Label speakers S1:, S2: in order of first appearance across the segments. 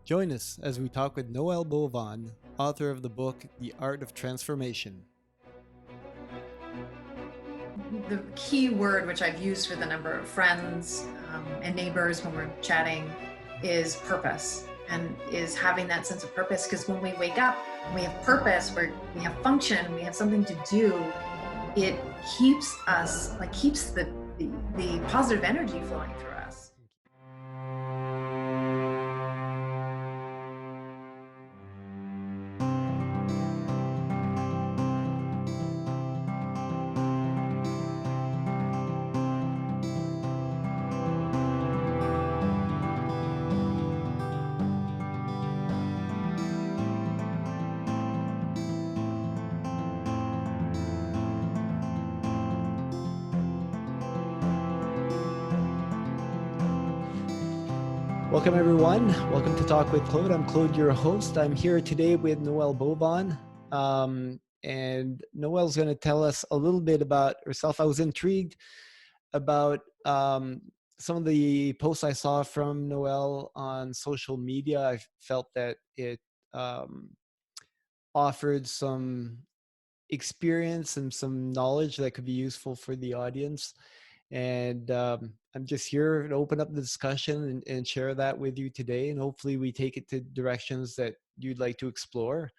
S1: Join us as we talk with Noelle Bovon, author of the book The Art of Transformation.
S2: The key word, which I've used with a number of friends and neighbors when we're chatting, is purpose, and is having that sense of purpose. Because when we wake up, we have purpose, we have function, we have something to do. It keeps us, keeps the positive energy flowing through us.
S1: Welcome, everyone. Welcome to Talk with Claude. I'm Claude, your host. I'm here today with Noelle Bovon. And Noelle's going to tell us a little bit about herself. I was intrigued about some of the posts I saw from Noelle on social media. I felt that it offered some experience and some knowledge that could be useful for the audience. And I'm just here to open up the discussion and share that with you today. And hopefully we take it to directions that you'd like to explore.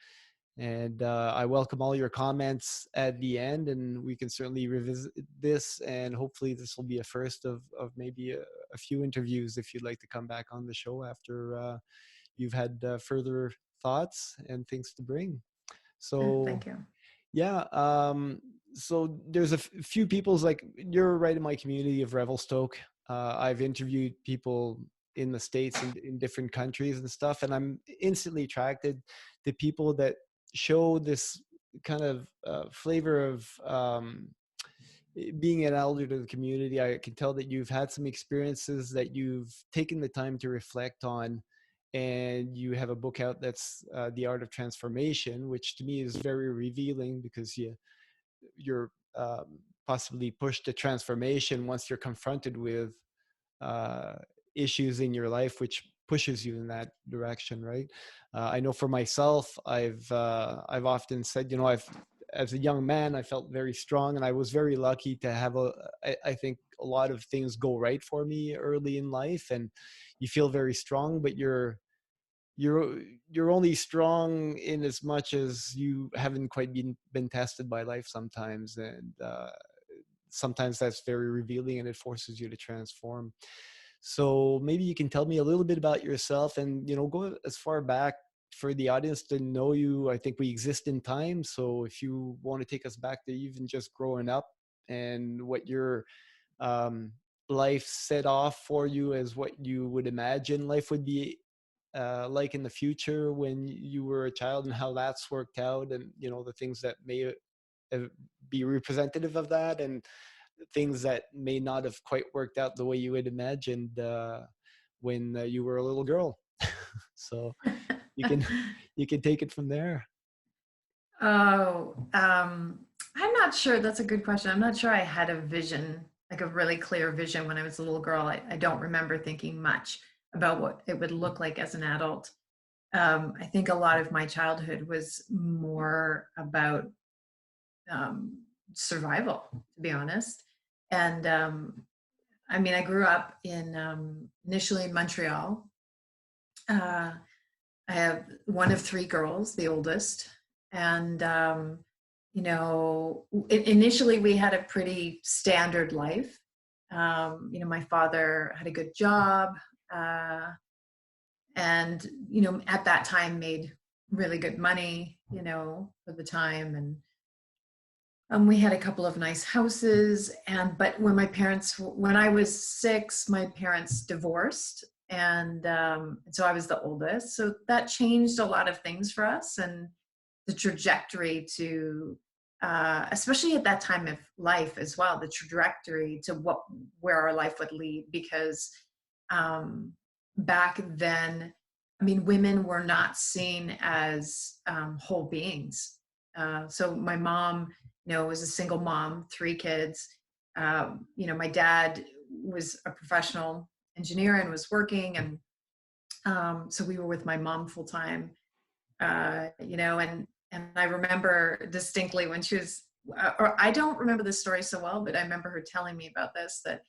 S1: And I welcome all your comments at the end, and we can certainly revisit this. And hopefully this will be a first of maybe a few interviews if you'd like to come back on the show after you've had further thoughts and things to bring. So
S2: Thank you.
S1: yeah. So there's a few people's, like, you're right in my community of Revelstoke. I've interviewed people in the States and in different countries and stuff, and I'm instantly attracted to people that show this kind of flavor of being an elder to the community. I can tell that you've had some experiences that you've taken the time to reflect on, and you have a book out that's The Art of Transformation, which to me is very revealing, because you're possibly pushed to transformation once you're confronted with uh, issues in your life, which pushes you in that direction, right? I know for myself, I've often said, as a young man, I felt very strong, and I was very lucky to have I think a lot of things go right for me early in life, and you feel very strong, but you're only strong in as much as you haven't quite been tested by life sometimes, and sometimes that's very revealing, and it forces you to transform. So maybe you can tell me a little bit about yourself, and go as far back for the audience to know you. I think we exist in time, so if you want to take us back to even just growing up and what your um, life set off for you as what you would imagine life would be like in the future when you were a child, and how that's worked out, and the things that may be representative of that, and things that may not have quite worked out the way you had imagined when you were a little girl. So you can you can take it from there.
S2: Oh, I'm not sure. That's a good question. I'm not sure I had a vision, like a really clear vision when I was a little girl. I don't remember thinking much about what it would look like as an adult. I think a lot of my childhood was more about um, survival, to be honest. And I mean, I grew up in initially in Montreal. Uh, I have one of three girls, the oldest, and initially we had a pretty standard life. My father had a good job, uh, and at that time made really good money, for the time, and we had a couple of nice houses. But when I was 6, my parents divorced, and so I was the oldest. So that changed a lot of things for us, and the trajectory to, especially at that time of life as well, the trajectory to where our life would lead. Because back then, I mean, women were not seen as whole beings. So my mom, was a single mom, 3 kids. My dad was a professional engineer and was working, and So we were with my mom full time, and I remember distinctly when she was, or I don't remember the story so well, but I remember her telling me about this, that,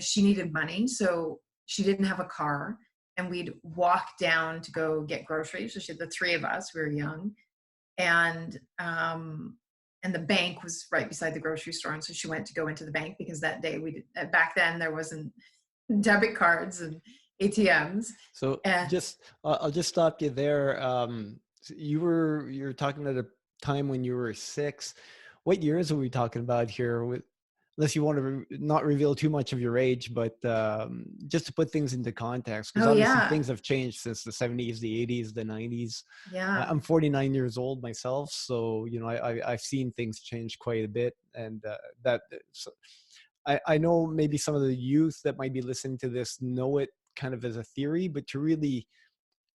S2: she needed money. So she didn't have a car, and we'd walk down to go get groceries. So she had the three of us, we were young, and, and the bank was right beside the grocery store. And so she went to go into the bank because that day back then there wasn't debit cards and ATMs.
S1: So
S2: And
S1: I'll just stop you there. You're talking at a time when you were 6. What years are we talking about here? Unless you want to not reveal too much of your age, but just to put things into context, because
S2: oh
S1: obviously
S2: yeah,
S1: things have changed since the 70s, the 80s, the 90s.
S2: yeah.
S1: I'm 49 years old myself, so I've seen things change quite a bit, and so I know maybe some of the youth that might be listening to this know it kind of as a theory, but to really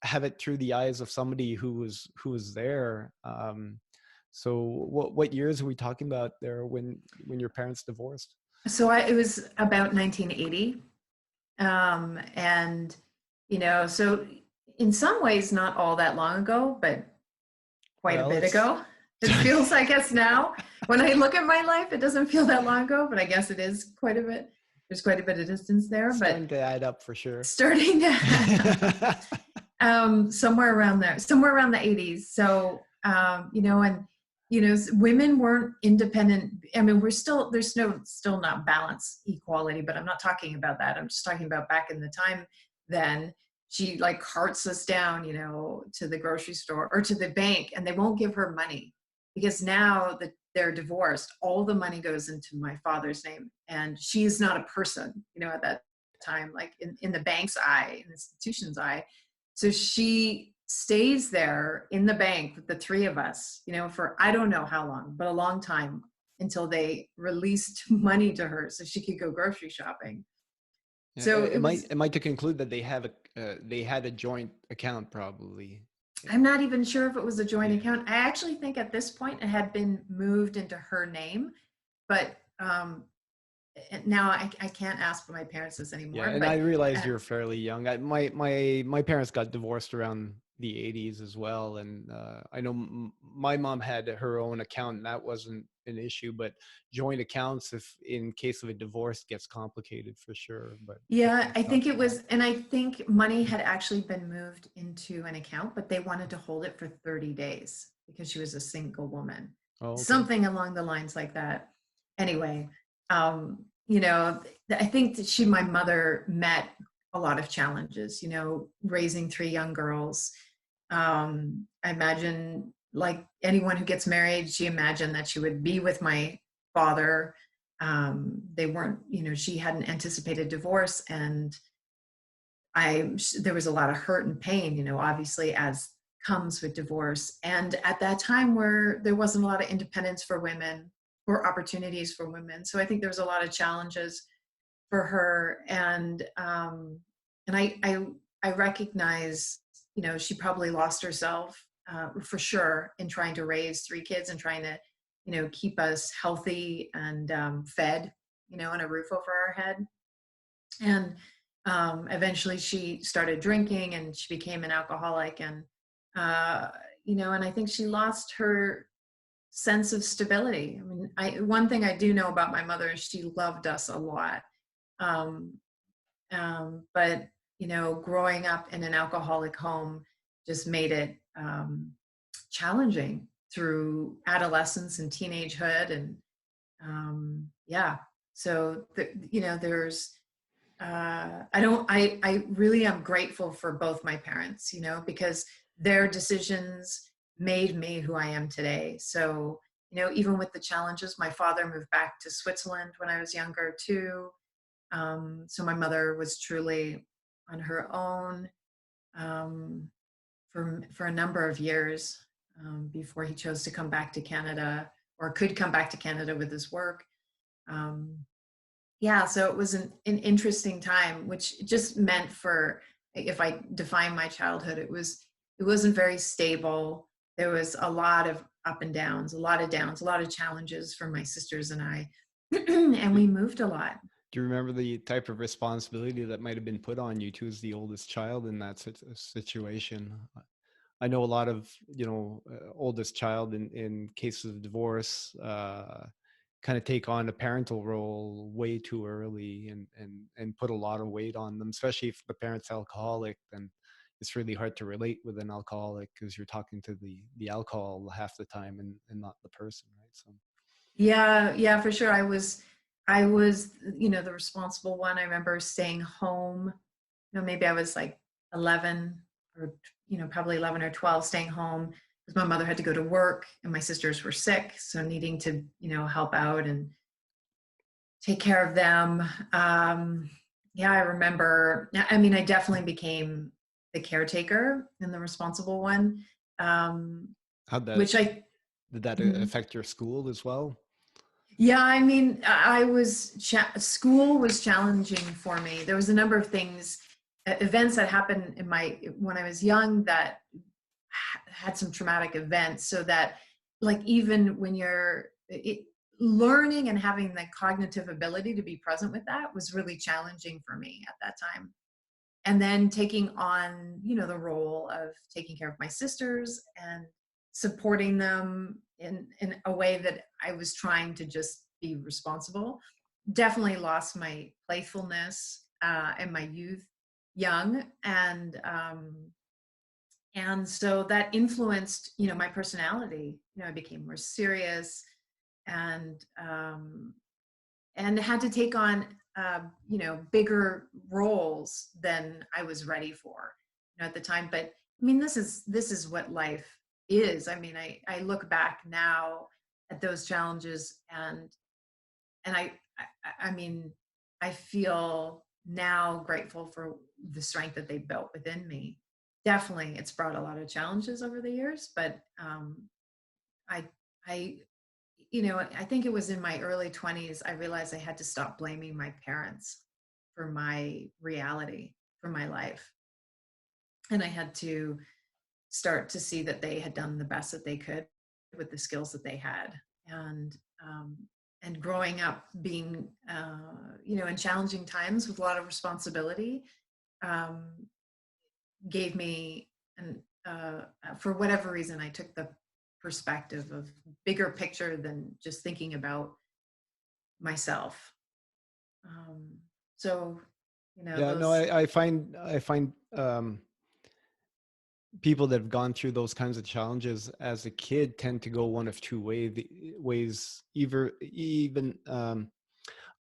S1: have it through the eyes of somebody who was there. So what years are we talking about there when your parents divorced?
S2: So it was about 1980. And, so in some ways, not all that long ago, but quite a
S1: Well,
S2: bit
S1: it's
S2: ago. It feels, I guess now, when I look at my life, it doesn't feel that long ago, but I guess it is quite a bit. There's quite a bit of distance there, but
S1: starting to add up for sure.
S2: starting to somewhere around there, somewhere around the 80s. So, and, women weren't independent. I mean, there's still not balance equality, but I'm not talking about that. I'm just talking about back in the time then. She like carts us down, to the grocery store or to the bank, and they won't give her money because now that they're divorced, all the money goes into my father's name, and she's not a person, at that time, like in the bank's eye, in the institution's eye. So she stays there in the bank with the three of us, for I don't know how long, but a long time, until they released money to her so she could go grocery shopping.
S1: Yeah,
S2: So it was,
S1: am I to conclude that they had a joint account probably?
S2: I'm not even sure if it was a joint
S1: Yeah.
S2: account. I actually think at this point it had been moved into her name, but now I can't ask my parents this
S1: Yeah,
S2: anymore,
S1: and I
S2: but
S1: realized you're fairly young. My parents got divorced around the 80s as well, and I know my mom had her own account, and that wasn't an issue. But joint accounts, if in case of a divorce, gets complicated for sure. But we
S2: yeah,
S1: can
S2: I
S1: talk
S2: think it
S1: about
S2: was, and I think money had actually been moved into an account, but they wanted to hold it for 30 days because she was a single woman.
S1: that. Oh, okay.
S2: Something along the lines like that. Anyway, I think that my mother met a lot of challenges, raising three young girls. I imagine, like anyone who gets married, she imagined that she would be with my father. They weren't, she hadn't anticipated divorce, and there was a lot of hurt and pain, obviously, as comes with divorce. And at that time where there wasn't a lot of independence for women or opportunities for women. So I think there was a lot of challenges for her. And I recognize, she probably lost herself for sure in trying to raise three kids and trying to, keep us healthy and fed, and a roof over our head. And eventually she started drinking and she became an alcoholic, and and I think she lost her sense of stability. I mean, one thing I do know about my mother is she loved us a lot. um, but growing up in an alcoholic home just made it challenging through adolescence and teenagehood. And yeah, so there's I really am grateful for both my parents, because their decisions made me who I am today. So, even with the challenges, my father moved back to Switzerland when I was younger too. So my mother was truly on her own um, for a number of years before he chose to come back to Canada, or could come back to Canada with his work. Um, yeah, so it was an interesting time, which just meant, if I define my childhood, it wasn't very stable. There was a lot of up and downs, a lot of downs, a lot of challenges for my sisters and I, and we moved a lot.
S1: Do you remember the type of responsibility that might have been put on you too as the oldest child in that situation? I know a lot of, oldest child in cases of divorce kind of take on a parental role way too early and put a lot of weight on them, especially if the parent's alcoholic. Then it's really hard to relate with an alcoholic because you're talking to the alcohol half the time and not the person, right? So
S2: Yeah, yeah, for sure. I was, the responsible one. I remember staying home. Maybe I was like 11 or, probably 11 or 12, staying home because my mother had to go to work and my sisters were sick. So needing to, help out and take care of them. Yeah, I remember, I mean, I definitely became the caretaker and the responsible one,
S1: how'd that
S2: which I,
S1: did that
S2: mhm.
S1: affect your school as well?
S2: Yeah, I mean, school was challenging for me. There was a number of things, events that happened when I was young that had some traumatic events, so that like even when learning and having the cognitive ability to be present with that was really challenging for me at that time. And then taking on, the role of taking care of my sisters and supporting them in a way that I was trying to just be responsible, definitely lost my playfulness and my youth young. And so that influenced, my personality. I became more serious and had to take on bigger roles than I was ready for, at the time. But I mean, this is what life is. I mean, I look back now at those challenges, and I mean, I feel now grateful for the strength that they built within me. Definitely, it's brought a lot of challenges over the years, but I I I think it was in my early 20s, I realized I had to stop blaming my parents for my reality, for my life. And I had to start to see that they had done the best that they could with the skills that they had. And, um, and growing up being, in challenging times with a lot of responsibility, um, gave me, for whatever reason, I took the perspective of bigger picture than just thinking about myself. Um, so,
S1: Yeah, no,
S2: those.
S1: I find people that have gone through those kinds of challenges as a kid tend to go one of two ways.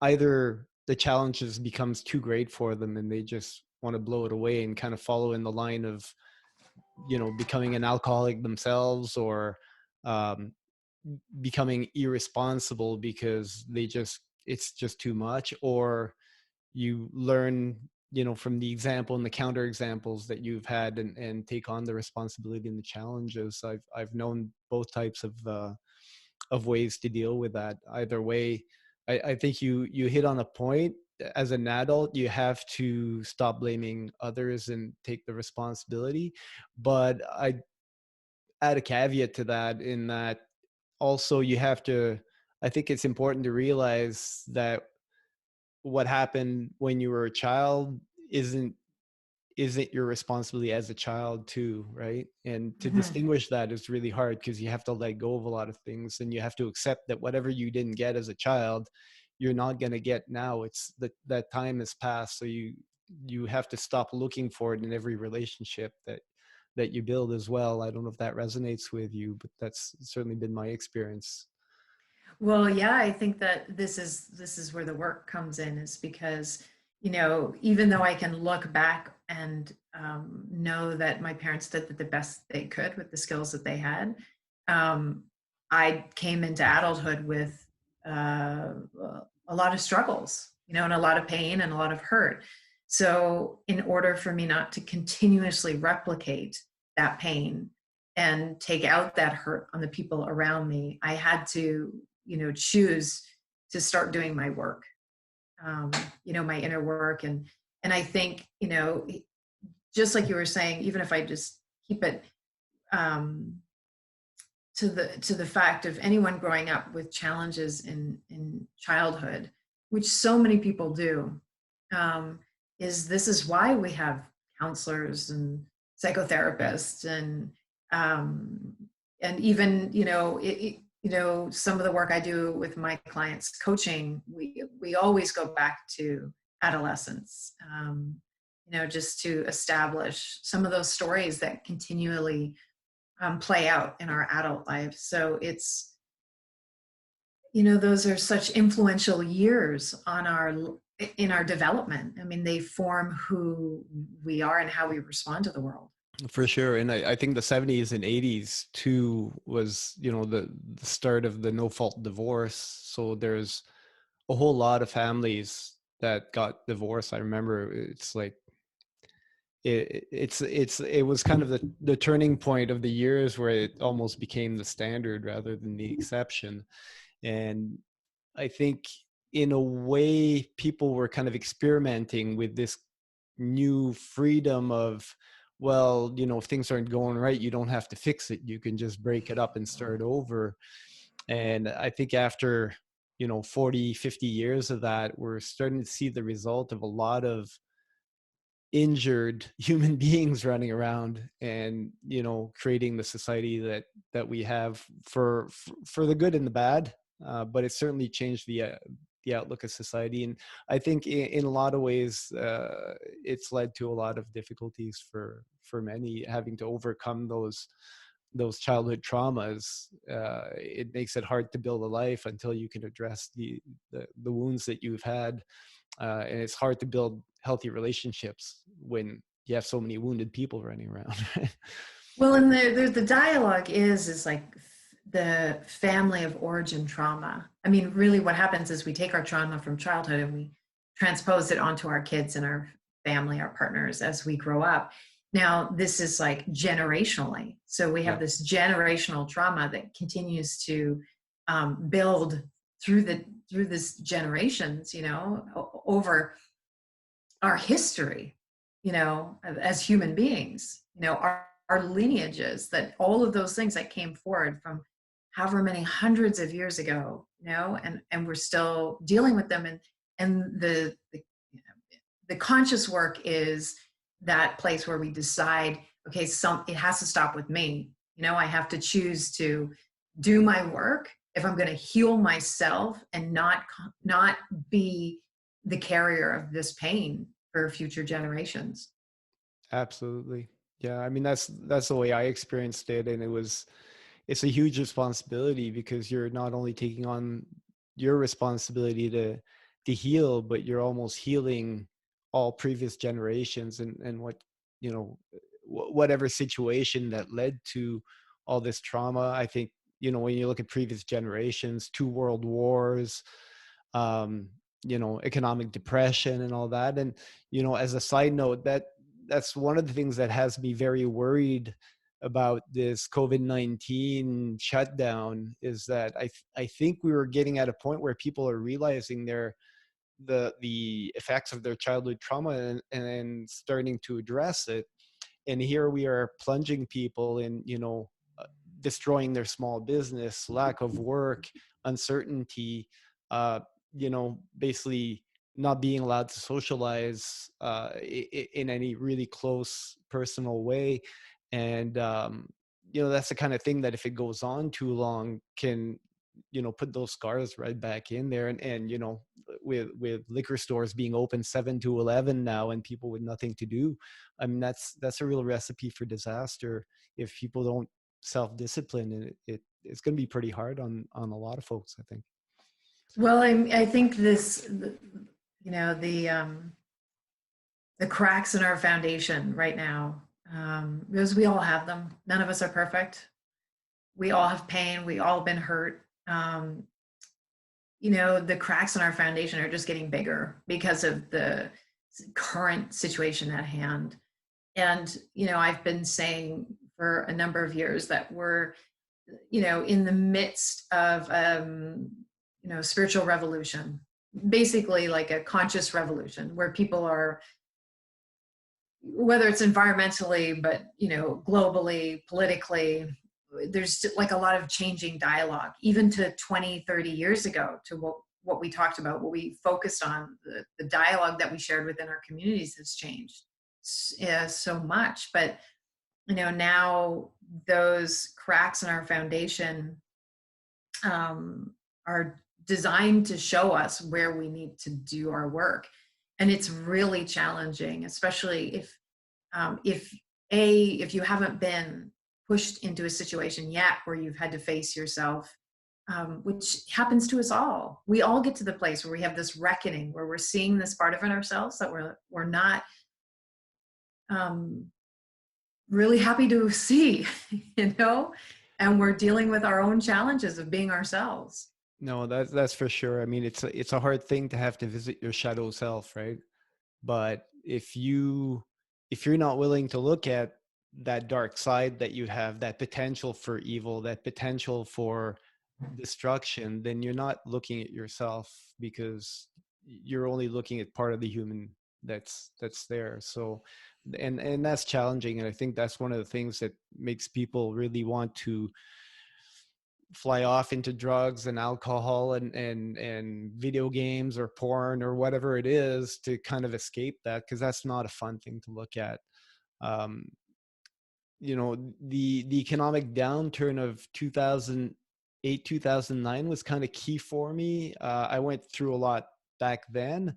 S1: Either the challenges becomes too great for them and they just want to blow it away and kind of follow in the line of becoming an alcoholic themselves, or um, becoming irresponsible because it's just too much. Or you learn from the example and the counter examples that you've had, and take on the responsibility and the challenges. I've known both types of ways to deal with that. Either way, I think you hit on a point. As an adult, you have to stop blaming others and take the responsibility. But I add a caveat to that, in that also you have to, I think it's important to realize that what happened when you were a child isn't your responsibility as a child too, right? And to
S2: Mhm.
S1: distinguish that is really hard, because you have to let go of a lot of things, and you have to accept that whatever you didn't get as a child, you're not going to get now. It's that time has passed. So you have to stop looking for it in every relationship that you build as well. I don't know if that resonates with you, but that's certainly been my experience.
S2: Well, yeah, I think that this is where the work comes in, is because, even though I can look back and know that my parents did the best they could with the skills that they had, um, I came into adulthood with uh, a lot of struggles, and a lot of pain and a lot of hurt. So, in order for me not to continuously replicate that pain and take out that hurt on the people around me, I had to, choose to start doing my work, my inner work. And I think, just like you were saying, even if I just keep it um, to the fact of anyone growing up with challenges in childhood, which so many people do, is this is why we have counselors and psychotherapists and even, some of the work I do with my clients coaching, we always go back to adolescence, just to establish some of those stories that continually play out in our adult lives. So it's, those are such influential years in our development. I mean, they form who we are and how we respond to the world.
S1: For sure. And I think the 70s and 80s too was, the start of the no-fault divorce. So there's a whole lot of families that got divorced. I remember it's like, it was kind of the turning point of the years where it almost became the standard rather than the exception. And I think in a way people were kind of experimenting with this new freedom of, well, if things aren't going right, you don't have to fix it. You can just break it up and start over. And I think after, 40, 50 years of that, we're starting to see the result of a lot of injured human beings running around and, creating the society that we have for the good and the bad. But it certainly changed the outlook of society. And I think in a lot of ways, it's led to a lot of difficulties for many, having to overcome those childhood traumas. It makes it hard to build a life until you can address the wounds that you've had. And it's hard to build healthy relationships when you have so many wounded people running around.
S2: Well, and the dialogue is like the family of origin trauma. I mean, really what happens is we take our trauma from childhood and we transpose it onto our kids and our family, our partners as we grow up. Now, this is like generationally. So we have this generational trauma that continues to build through this generations, over our history, as human beings, our lineages, that all of those things that came forward from however many hundreds of years ago, and we're still dealing with them. And the conscious work is that place where we decide, okay, it has to stop with me. I have to choose to do my work if I'm going to heal myself and not be the carrier of this pain for future generations.
S1: Absolutely. Yeah. I mean, that's the way I experienced it. And it's a huge responsibility, because you're not only taking on your responsibility to heal, but you're almost healing all previous generations and whatever situation that led to all this trauma. I think, when you look at previous generations, 2 world wars, economic depression and all that. And, as a side note, that's one of the things that has me very worried about this COVID-19 shutdown, is that I think we were getting at a point where people are realizing the effects of their childhood trauma and starting to address it. And here we are plunging people in, destroying their small business, lack of work, uncertainty, basically not being allowed to socialize in any really close personal way. And, that's the kind of thing that if it goes on too long can, put those scars right back in there. And with liquor stores being open 7 to 11 now and people with nothing to do, I mean, that's a real recipe for disaster if people don't self-discipline. And it's going to be pretty hard on a lot of folks, I think.
S2: Well, I think the cracks in our foundation right now, because we all have them. None of us are perfect. We all have pain. We all have been hurt. The cracks in our foundation are just getting bigger because of the current situation at hand. And, I've been saying for a number of years that we're, in the midst of, spiritual revolution, basically like a conscious revolution where people are, whether it's environmentally, but, globally, politically, there's like a lot of changing dialogue, even to 20, 30 years ago, to what what we talked about, what we focused on, the dialogue that we shared within our communities has changed so much. But now those cracks in our foundation are designed to show us where we need to do our work, and it's really challenging, especially if you haven't been pushed into a situation yet where you've had to face yourself, which happens to us all. We all get to the place where we have this reckoning, where we're seeing this part of ourselves that we're not really happy to see, and we're dealing with our own challenges of being ourselves.
S1: No, that's for sure. I mean, it's a hard thing to have to visit your shadow self, right? But if you're not willing to look at that dark side that you have, that potential for evil, that potential for destruction, then you're not looking at yourself, because you're only looking at part of the human that's there. So and that's challenging, and I think that's one of the things that makes people really want to fly off into drugs and alcohol and video games or porn or whatever it is, to kind of escape that, because that's not a fun thing to look at. um, the economic downturn of 2008 2009 was kind of key for me. I went through a lot back then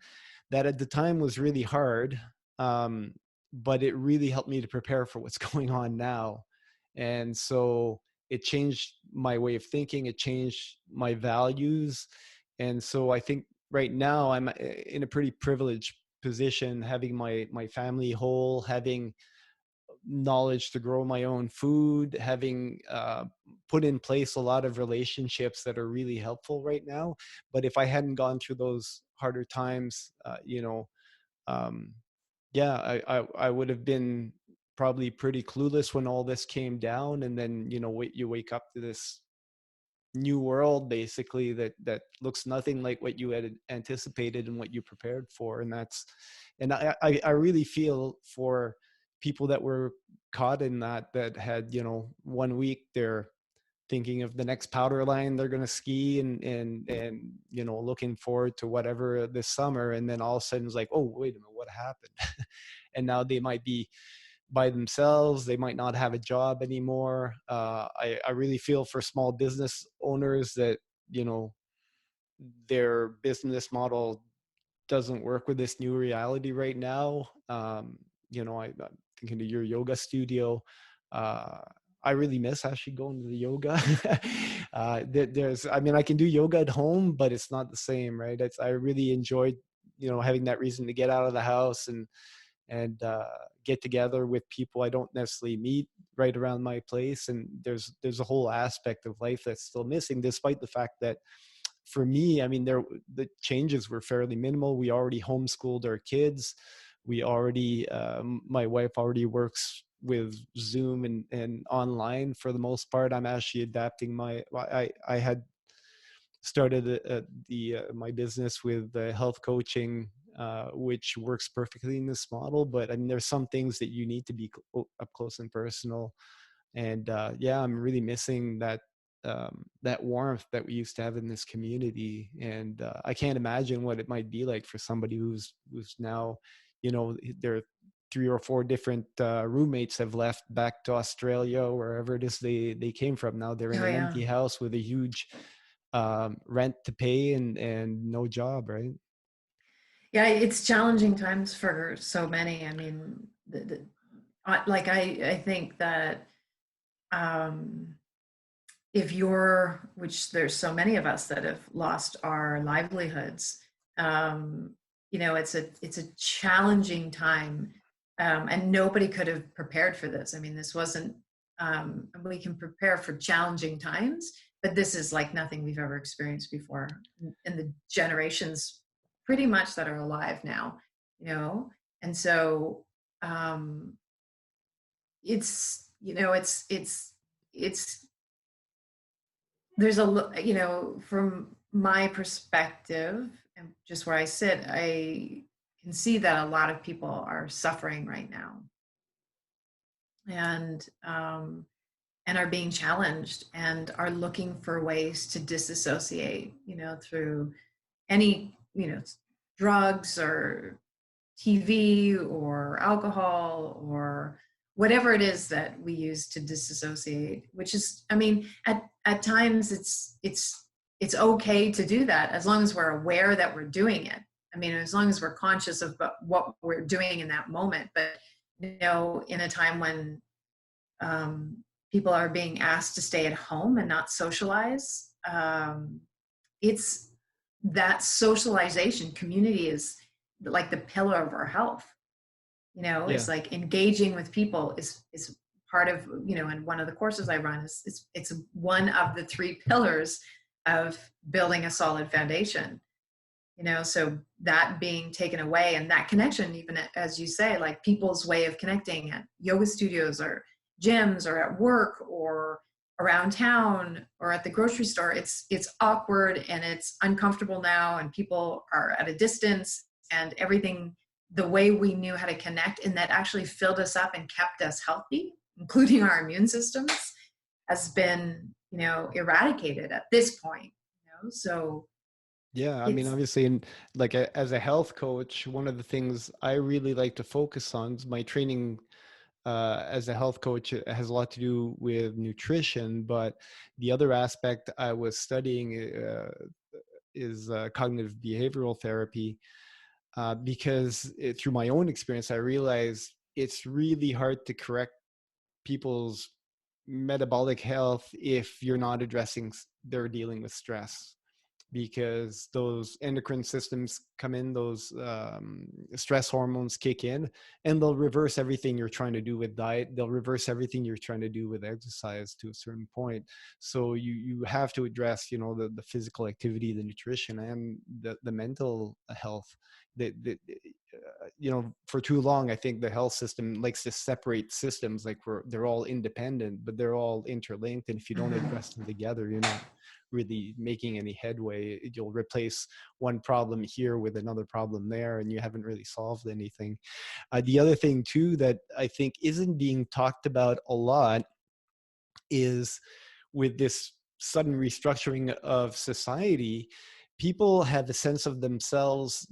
S1: that at the time was really hard, but it really helped me to prepare for what's going on now. And so it changed my way of thinking, it changed my values. And so I think right now I'm in a pretty privileged position, having my family whole, having knowledge to grow my own food, having put in place a lot of relationships that are really helpful right now. But if I hadn't gone through those harder times, um, yeah, I would have been probably pretty clueless when all this came down. And then, you wake up to this new world basically that looks nothing like what you had anticipated and what you prepared for. And I really feel for people that were caught in that had, 1 week they're thinking of the next powder line they're going to ski, and looking forward to whatever this summer, and then all of a sudden it's like, oh, wait a minute, what happened? And now they might be by themselves, they might not have a job anymore. I really feel for small business owners that, their business model doesn't work with this new reality right now. I'm thinking of your yoga studio. uh, I really miss actually going to the yoga. I mean, I can do yoga at home, but it's not the same, right? I really enjoyed, having that reason to get out of the house and get together with people I don't necessarily meet right around my place. And there's a whole aspect of life that's still missing, despite the fact that for me, I mean, the changes were fairly minimal. We already homeschooled our kids. We already, my wife already works with Zoom and online for the most part. I'm actually adapting I had started my business with health coaching, which works perfectly in this model. But I mean, there's some things that you need to be up close and personal. And yeah, I'm really missing that warmth that we used to have in this community. And I can't imagine what it might be like for somebody who's now, their 3 or 4 different roommates have left back to Australia, or wherever it is they came from. Now they're in
S2: Oh
S1: an
S2: yeah.
S1: empty house with a huge rent to pay and no job, right?
S2: Yeah, it's challenging times for so many. I mean, I think that um, if you're, which there's so many of us that have lost our livelihoods, um, it's a challenging time, and nobody could have prepared for this. I mean, this wasn't. We can prepare for challenging times, but this is like nothing we've ever experienced before in the generations pretty much that are alive now. And so um, it's there's from my perspective and just where I sit, I can see that a lot of people are suffering right now, and are being challenged and are looking for ways to disassociate, through any, drugs or TV or alcohol or whatever it is that we use to disassociate, which is, I mean, at times it's okay to do that as long as we're aware that we're doing it. I mean, as long as we're conscious of what we're doing in that moment. But, in a time when people are being asked to stay at home and not socialize, it's that socialization community is like the pillar of our health.
S1: Yeah.
S2: It's like engaging with people is part of, and one of the courses I run is it's one of the three pillars of building a solid foundation. So that being taken away, and that connection, even as you say, like people's way of connecting at yoga studios or gyms or at work or around town or at the grocery store, it's awkward and it's uncomfortable now, and people are at a distance, and everything, the way we knew how to connect, and that actually filled us up and kept us healthy, including our immune systems, has been, eradicated at this point. So
S1: Yeah, I mean,
S2: it's
S1: obviously, and like as a health coach, one of the things I really like to focus on is my training as a health coach has a lot to do with nutrition, but the other aspect I was studying is cognitive behavioral therapy, because through my own experience, I realized it's really hard to correct people's metabolic health if you're not addressing they're dealing with stress, because those endocrine systems come in, those stress hormones kick in, and they'll reverse everything you're trying to do with diet. They'll reverse everything you're trying to do with exercise to a certain point. So you have to address, the physical activity, the nutrition, and the mental health. For too long, I think the health system likes to separate systems, like they're all independent, but they're all interlinked. And if you don't address them together, you're not really making any headway. You'll replace one problem here with another problem there, and you haven't really solved anything. The other thing too that I think isn't being talked about a lot is, with this sudden restructuring of society, people have a sense of themselves.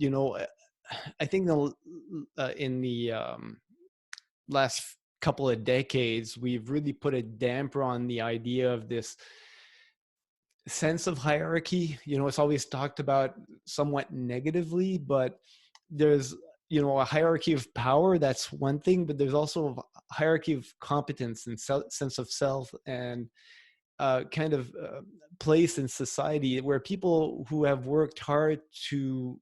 S1: I think in the last couple of decades, we've really put a damper on the idea of this sense of hierarchy. It's always talked about somewhat negatively, but there's a hierarchy of power. That's one thing, but there's also a hierarchy of competence and sense of self, and kind of place in society where people who have worked hard to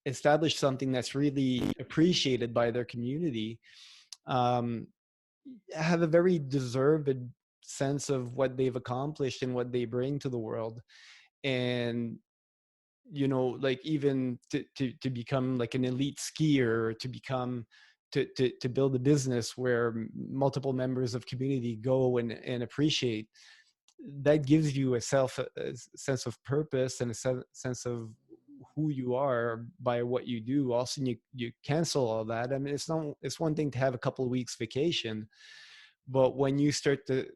S1: establish something that's really appreciated by their community have a very deserved sense of what they've accomplished and what they bring to the world. And like even to become like an elite skier, or to become to build a business where multiple members of community go and appreciate, that gives you a sense of purpose and a sense of who you are by what you do. Also, you cancel all that. I mean, it's one thing to have a couple of weeks vacation, but when you start to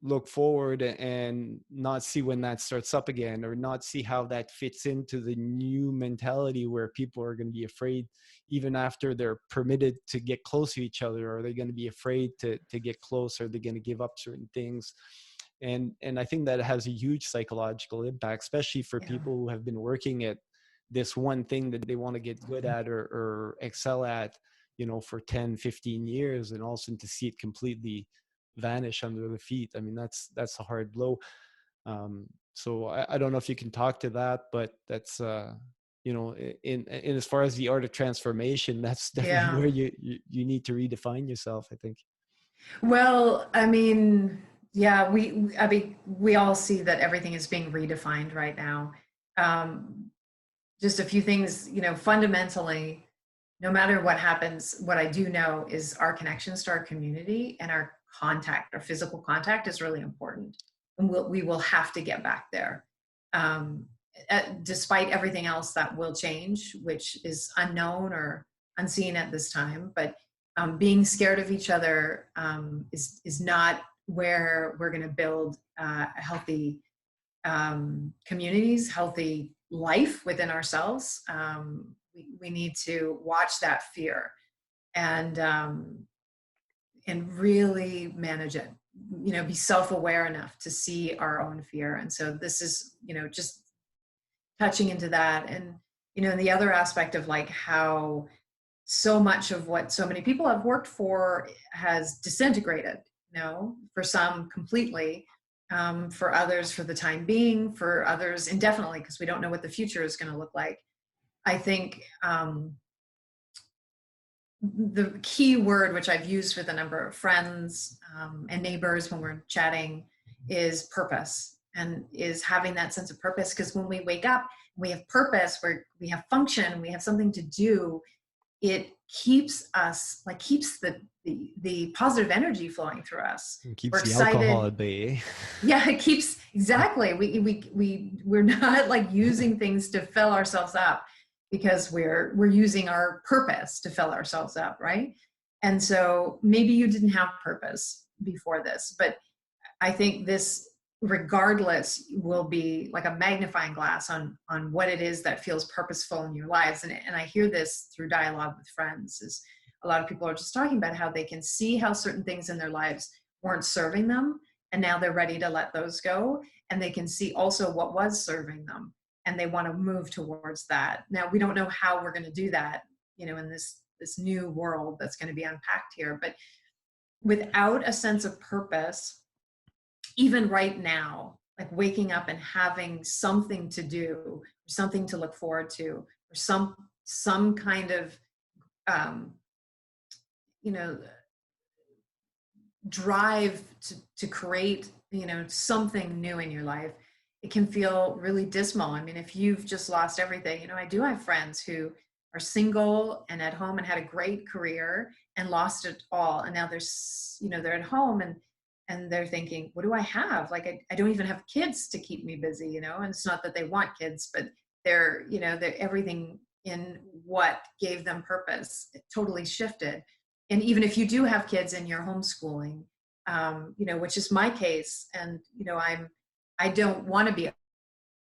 S1: look forward and not see when that starts up again, or not see how that fits into the new mentality where people are going to be afraid even after they're permitted to get close to each other, or they're going to be afraid to get close, or they're going to give up certain things. And I think that has a huge psychological impact, especially for people who have been working at this one thing that they want to get good at or excel at, for 10, 15 years, and also to see it completely vanish under the feet. I mean, that's a hard blow. So I don't know if you can talk to that, but that's, in as far as the art of transformation, that's definitely where you need to redefine yourself, I think.
S2: Well, I mean, yeah, we all see that everything is being redefined right now. Just a few things, fundamentally, no matter what happens, what I do know is our connections to our community and our physical contact is really important. And we will have to get back there. Despite everything else that will change, which is unknown or unseen at this time, but being scared of each other is not where we're going to build healthy communities, healthy life within ourselves, we need to watch that fear and really manage it. Be self-aware enough to see our own fear. And so this is, just touching into that. And and the other aspect of like how so much of what so many people have worked for has disintegrated, for some completely, for others for the time being, for others indefinitely, because we don't know what the future is going to look like. I think the key word, which I've used with a number of friends and neighbors when we're chatting, is purpose, and is having that sense of purpose. Because when we wake up, we have purpose, where we have function, we have something to do. It keeps us, like, keeps the positive energy flowing through us.
S1: It keeps
S2: We're
S1: the
S2: excited.
S1: alcohol at bay.
S2: Yeah, it keeps, exactly. We're not like using things to fill ourselves up, because we're using our purpose to fill ourselves up, right? And so maybe you didn't have purpose before this, but I think this, regardless, will be like a magnifying glass on what it is that feels purposeful in your lives. And I hear this through dialogue with friends, is a lot of people are just talking about how they can see how certain things in their lives weren't serving them, and now they're ready to let those go. And they can see also what was serving them, and they want to move towards that. Now, we don't know how we're going to do that, in this new world that's going to be unpacked here. But without a sense of purpose, even right now, like waking up and having something to do, something to look forward to, or some kind of drive to create something new in your life, it can feel really dismal. I mean, if you've just lost everything, I do have friends who are single and at home and had a great career and lost it all, and now they're at home and they're thinking, what do I have? Like, I don't even have kids to keep me busy, and it's not that they want kids, but they're everything in what gave them purpose, it totally shifted. And even if you do have kids and you're homeschooling, which is my case, and I don't want to be a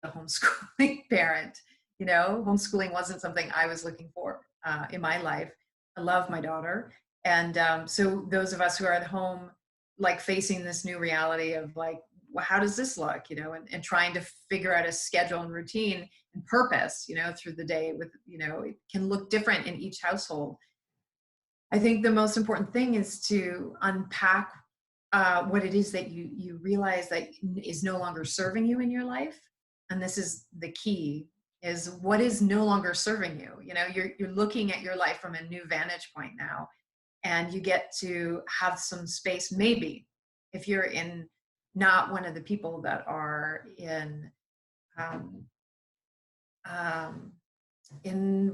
S2: homeschooling parent. Homeschooling wasn't something I was looking for in my life. I love my daughter, and so those of us who are at home, like facing this new reality of like, well, how does this look, and trying to figure out a schedule and routine and purpose, through the day with, it can look different in each household. I think the most important thing is to unpack what it is that you realize that is no longer serving you in your life. And this is the key, is what is no longer serving you. You're looking at your life from a new vantage point now, and you get to have some space. Maybe if you're not one of the people that are in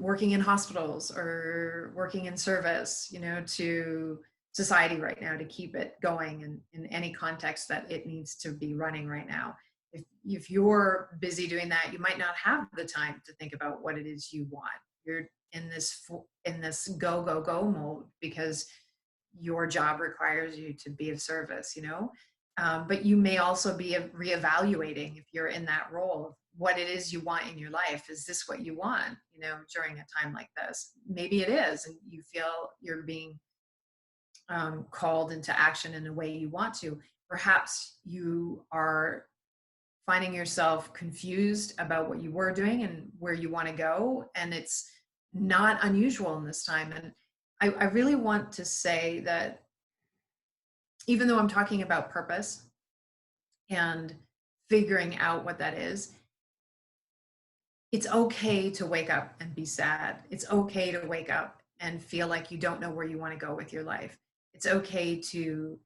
S2: working in hospitals or working in service, to society right now, to keep it going in any context that it needs to be running right now. If you're busy doing that, you might not have the time to think about what it is you want. You're in this go mode because your job requires you to be of service, but you may also be reevaluating, if you're in that role, of what it is you want in your life. Is this what you want, during a time like this? Maybe it is, and you feel you're being called into action in a way you want to. Perhaps you are finding yourself confused about what you were doing and where you want to go, and it's not unusual in this time. And I really want to say that even though I'm talking about purpose and figuring out what that is, it's okay to wake up and be sad. It's okay to wake up and feel like you don't know where you want to go with your life. It's okay to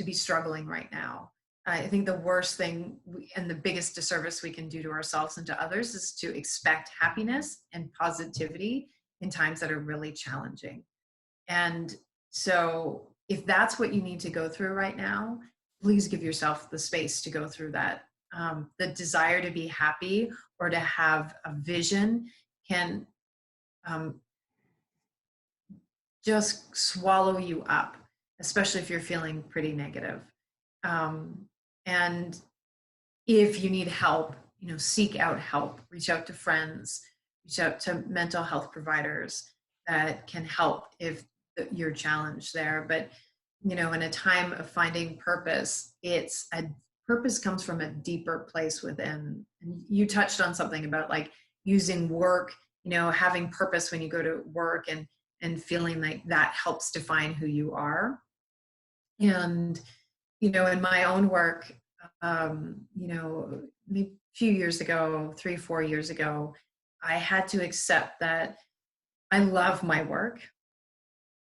S2: be struggling right now. I think the worst thing and the biggest disservice we can do to ourselves and to others is to expect happiness and positivity in times that are really challenging. And so if that's what you need to go through right now, please give yourself the space to go through that. The desire to be happy or to have a vision can just swallow you up, especially if you're feeling pretty negative. And if you need help, seek out help, reach out to friends, reach out to mental health providers that can help if you're challenged there. But, in a time of finding purpose, purpose comes from a deeper place within. And you touched on something about like using work, having purpose when you go to work and feeling like that helps define who you are. And, in my own work, maybe a few years ago, 3, 4 years ago, I had to accept that I love my work.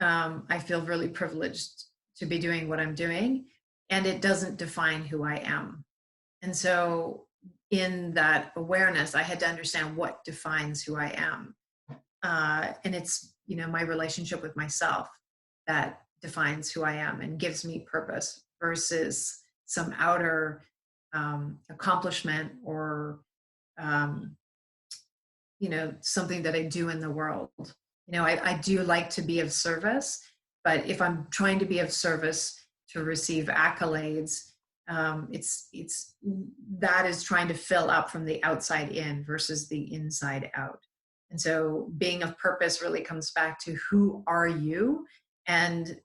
S2: I feel really privileged to be doing what I'm doing, and it doesn't define who I am. And so, in that awareness, I had to understand what defines who I am. And it's, my relationship with myself that defines who I am and gives me purpose versus some outer accomplishment or, something that I do in the world. I do like to be of service, but if I'm trying to be of service to receive accolades, it's that is trying to fill up from the outside in versus the inside out. And so being of purpose really comes back to who are you and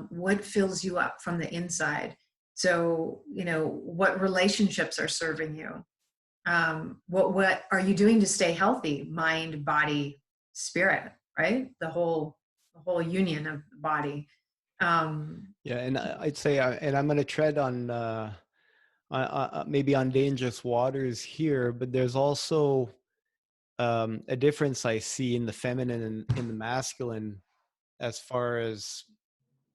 S2: what fills you up from the inside. So, what relationships are serving you? What are you doing to stay healthy? Mind, body, spirit, right? The whole union of the body.
S1: Yeah, and I'd say, and I'm going to tread on maybe on dangerous waters here, but there's also a difference I see in the feminine and in the masculine as far as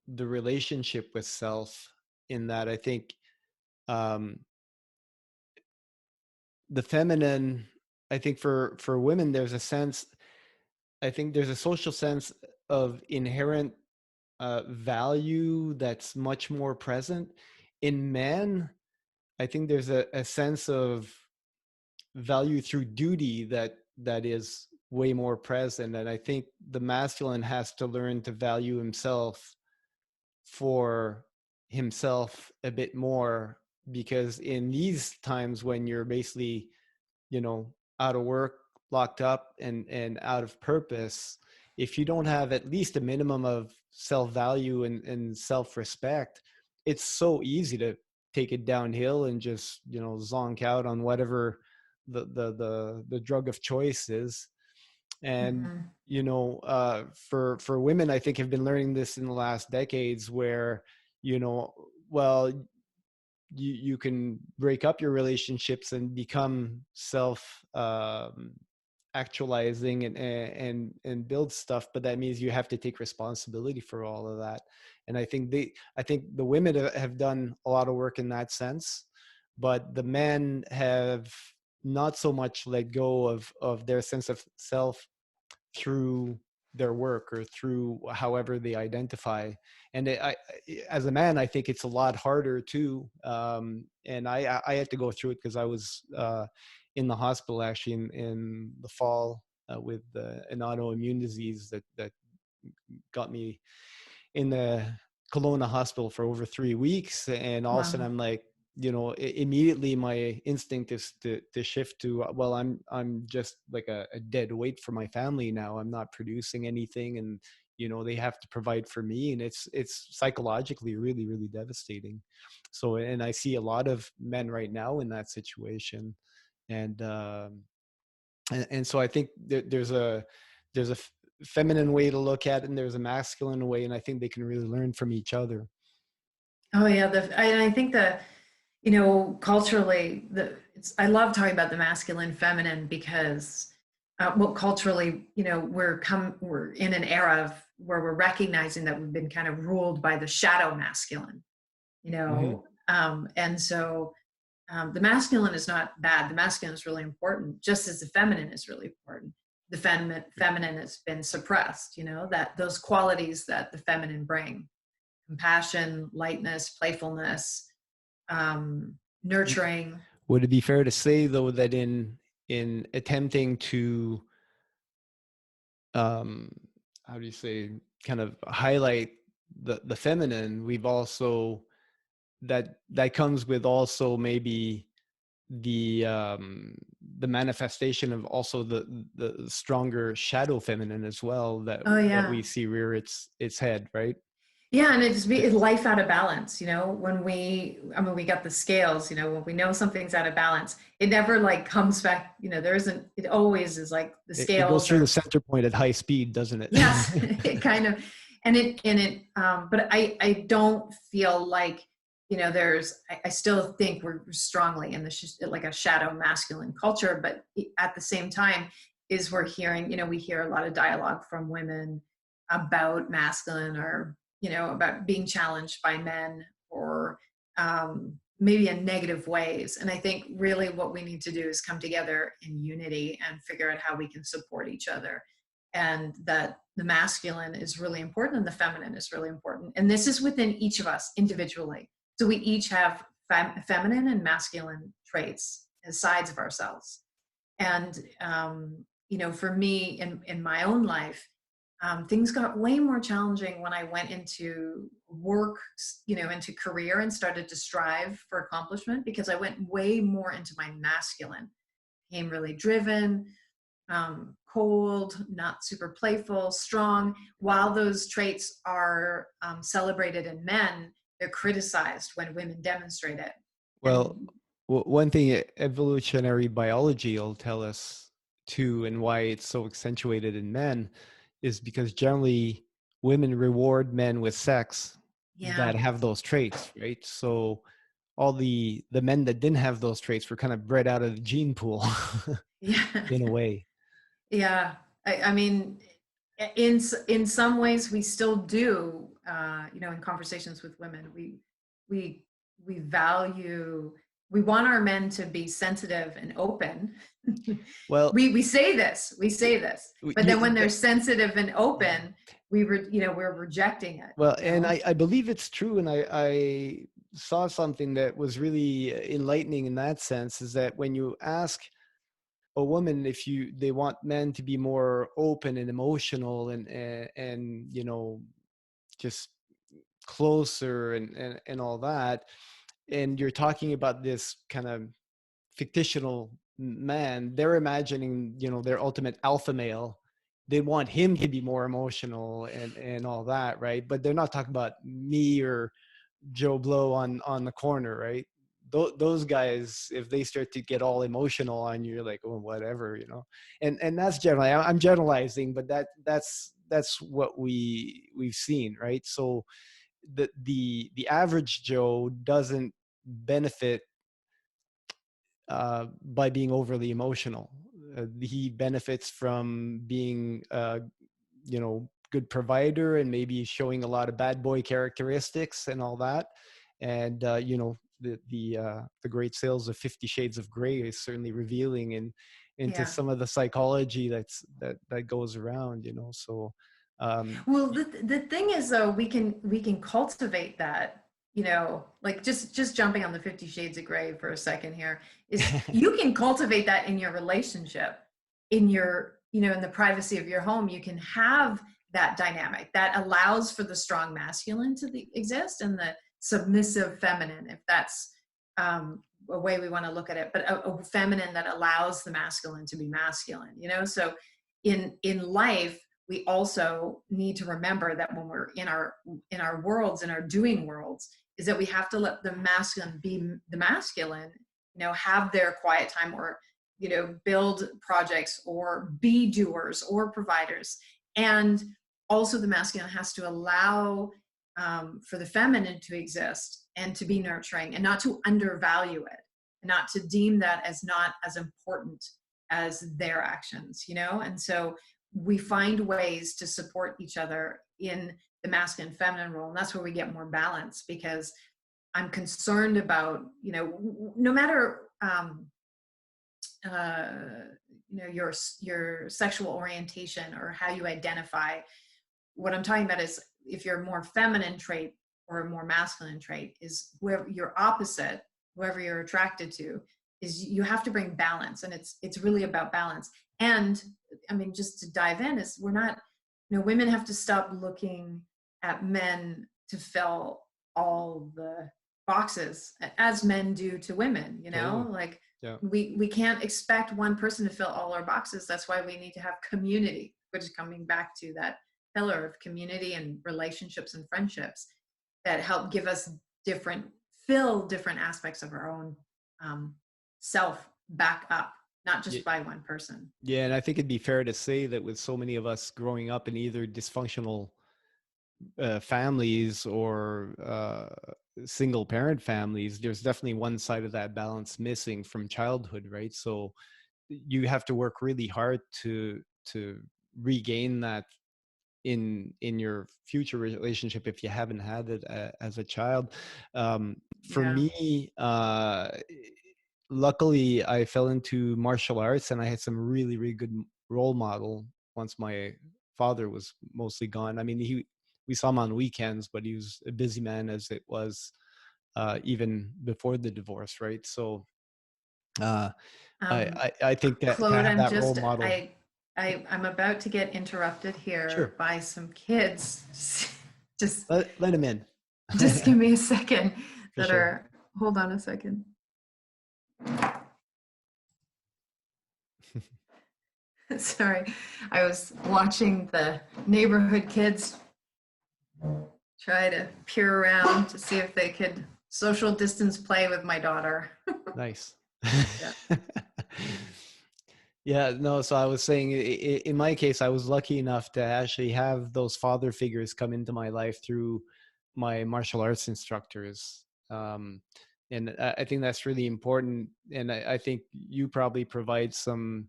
S1: the relationship with self. In that, I think the feminine, I think for women, there's a sense. I think there's a social sense of inherent value that's much more present. In men, I think there's a sense of value through duty that is way more present. And I think the masculine has to learn to value himself for himself a bit more, because in these times when you're basically, out of work, locked up and out of purpose, if you don't have at least a minimum of self-value and self-respect, it's so easy to take it downhill and just, zonk out on whatever the drug of choice is. And
S2: Mhm.
S1: for women, I think have been learning this in the last decades, where, well, you can break up your relationships and become self actualizing and build stuff, but that means you have to take responsibility for all of that. And I think the women have done a lot of work in that sense, but the men have not so much let go of their sense of self through their work or through however they identify. And as a man, I think it's a lot harder too. And I had to go through it because I was in the hospital actually in the fall with an autoimmune disease that got me in the Kelowna hospital for over 3 weeks. And all of a sudden
S2: Wow.
S1: I'm like, immediately my instinct is to shift to, well, I'm just like a dead weight for my family now. I'm not producing anything, and they have to provide for me, and it's psychologically really, really devastating. So, and I see a lot of men right now in that situation, and so I think there's a feminine way to look at it, and there's a masculine way, and I think they can really learn from each other.
S2: Oh yeah, I think culturally, I love talking about the masculine, feminine because, well, culturally, we're in an era of where we're recognizing that we've been kind of ruled by the shadow masculine,
S1: Mm-hmm.
S2: and so the masculine is not bad. The masculine is really important, just as the feminine is really important. The feminine has been suppressed, that those qualities that the feminine bring: compassion, lightness, playfulness, nurturing.
S1: Would it be fair to say, though, that in attempting to how do you say, kind of highlight the feminine, we've also that comes with also maybe the manifestation of also the stronger shadow feminine as well,
S2: Oh
S1: that we
S2: yeah.
S1: see rear its head, right?
S2: Yeah, and it's life out of balance, when I mean, we got the scales, when we know something's out of balance, it never like comes back, there isn't, it always is like the
S1: It goes
S2: scales
S1: through the
S2: are,
S1: center point at high speed, doesn't it?
S2: yes, it kind of, but I don't feel like, I still think we're strongly in like a shadow masculine culture, but at the same time is we're hearing, we hear a lot of dialogue from women about masculine or, about being challenged by men or maybe in negative ways. And I think really what we need to do is come together in unity and figure out how we can support each other. And that the masculine is really important and the feminine is really important. And this is within each of us individually. So we each have feminine and masculine traits as sides of ourselves. And, for me in my own life, things got way more challenging when I went into work, into career and started to strive for accomplishment because I went way more into my masculine, became really driven, cold, not super playful, strong. While those traits are celebrated in men, they're criticized when women demonstrate it.
S1: Well,
S2: And
S1: one thing evolutionary biology will tell us too, and why it's so accentuated in men, is because generally women reward men with sex
S2: yeah,
S1: that have those traits, right? So all the men that didn't have those traits were kind of bred out of the gene pool
S2: yeah,
S1: in a way.
S2: yeah. I mean, in some ways we still do. In conversations with women, we we value. We want our men to be sensitive and open.
S1: Well,
S2: we say this, but then when they're sensitive and
S1: yeah.
S2: open, we're rejecting it.
S1: Well, and I believe it's true, and I saw something that was really enlightening in that sense, is that when you ask a woman if they want men to be more open and emotional and just closer and all that, and you're talking about this kind of fictional man, they're imagining their ultimate alpha male. They want him to be more emotional and all that, right? But they're not talking about me or Joe Blow on the corner, right? Those guys, if they start to get all emotional on you, you're like, oh, whatever. And that's generally, I'm generalizing, but that's what we've seen, right? So the average Joe doesn't benefit by being overly emotional. He benefits from being good provider and maybe showing a lot of bad boy characteristics and all that. And the great sales of 50 Shades of Grey is certainly revealing into
S2: Yeah.
S1: some of the psychology that goes around. So
S2: Well, the thing is, though, we can cultivate that. Like just jumping on the 50 Shades of Grey for a second here, is you can cultivate that in your relationship, in the privacy of your home. You can have that dynamic that allows for the strong masculine to exist and the submissive feminine, if that's a way we want to look at it, but a feminine that allows the masculine to be masculine. So in life we also need to remember that when we're in our worlds, in our doing worlds, is that we have to let the masculine be the masculine, have their quiet time, or build projects, or be doers or providers. And also the masculine has to allow for the feminine to exist and to be nurturing, and not to undervalue it, and not to deem that as not as important as their actions. And so we find ways to support each other in the masculine feminine role, and that's where we get more balance, because I'm concerned about no matter your sexual orientation or how you identify. What I'm talking about is, if you're a more feminine trait or a more masculine trait, is whoever you're opposite, whoever you're attracted to, is you have to bring balance. And it's really about balance. And I mean, just to dive in, is we're not, women have to stop looking at men to fill all the boxes as men do to women,
S1: Totally.
S2: like
S1: Yeah.
S2: we can't expect one person to fill all our boxes. That's why we need to have community, which is coming back to that pillar of community and relationships and friendships that help give us different, fill different aspects of our own um, self back up, not
S1: Yeah.
S2: just by one person.
S1: Yeah. And I think it'd be fair to say that with so many of us growing up in either dysfunctional families or single parent families, there's definitely one side of that balance missing from childhood, right? So you have to work really hard to regain that in your future relationship if you haven't had it as a child. For
S2: Yeah.
S1: me, luckily I fell into martial arts, and I had some really really good role model once my father was mostly gone. I mean, we saw him on weekends, but he was a busy man as it was even before the divorce, right? So uh,
S2: Um,
S1: I think that to
S2: Claude,
S1: have that role model.
S2: I'm about to get interrupted here
S1: Sure.
S2: by some kids. Just,
S1: Let him in.
S2: just give me a second.
S1: For
S2: That
S1: sure.
S2: are. Hold on a second. Sorry, I was watching the neighborhood kids try to peer around to see if they could social distance play with my daughter.
S1: Nice.
S2: Yeah.
S1: Yeah, no, so I was saying in my case, I was lucky enough to actually have those father figures come into my life through my martial arts instructors. And I think that's really important. And I think you probably provide some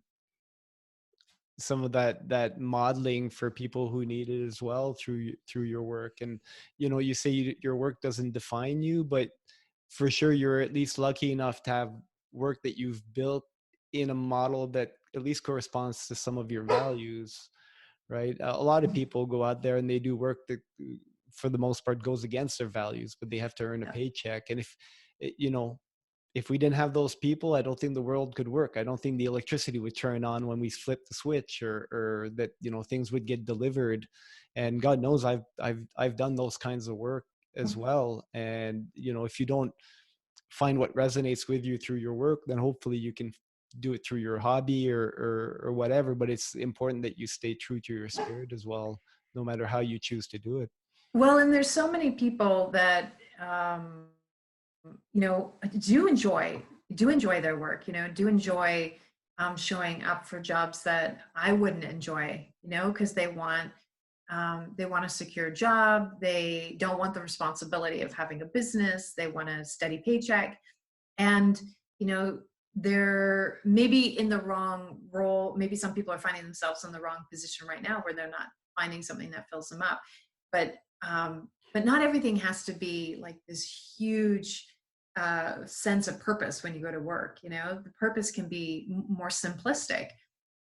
S1: of that modeling for people who need it as well through your work. And you say your work doesn't define you, but for sure you're at least lucky enough to have work that you've built in a model that at least corresponds to some of your values, right? A lot of people go out there and they do work that for the most part goes against their values, but they have to earn a
S2: Yeah.
S1: paycheck. And if we didn't have those people, I don't think the world could work. I don't think the electricity would turn on when we flip the switch, or that things would get delivered. And God knows I've done those kinds of work as well. And if you don't find what resonates with you through your work, then hopefully you can do it through your hobby or whatever. But it's important that you stay true to your spirit as well, no matter how you choose to do it.
S2: Well, and there's so many people that do enjoy their work. Do enjoy showing up for jobs that I wouldn't enjoy. Because they want a secure job. They don't want the responsibility of having a business. They want a steady paycheck, and they're maybe in the wrong role. Maybe some people are finding themselves in the wrong position right now where they're not finding something that fills them up. But not everything has to be like this huge sense of purpose when you go to work. The purpose can be more simplistic,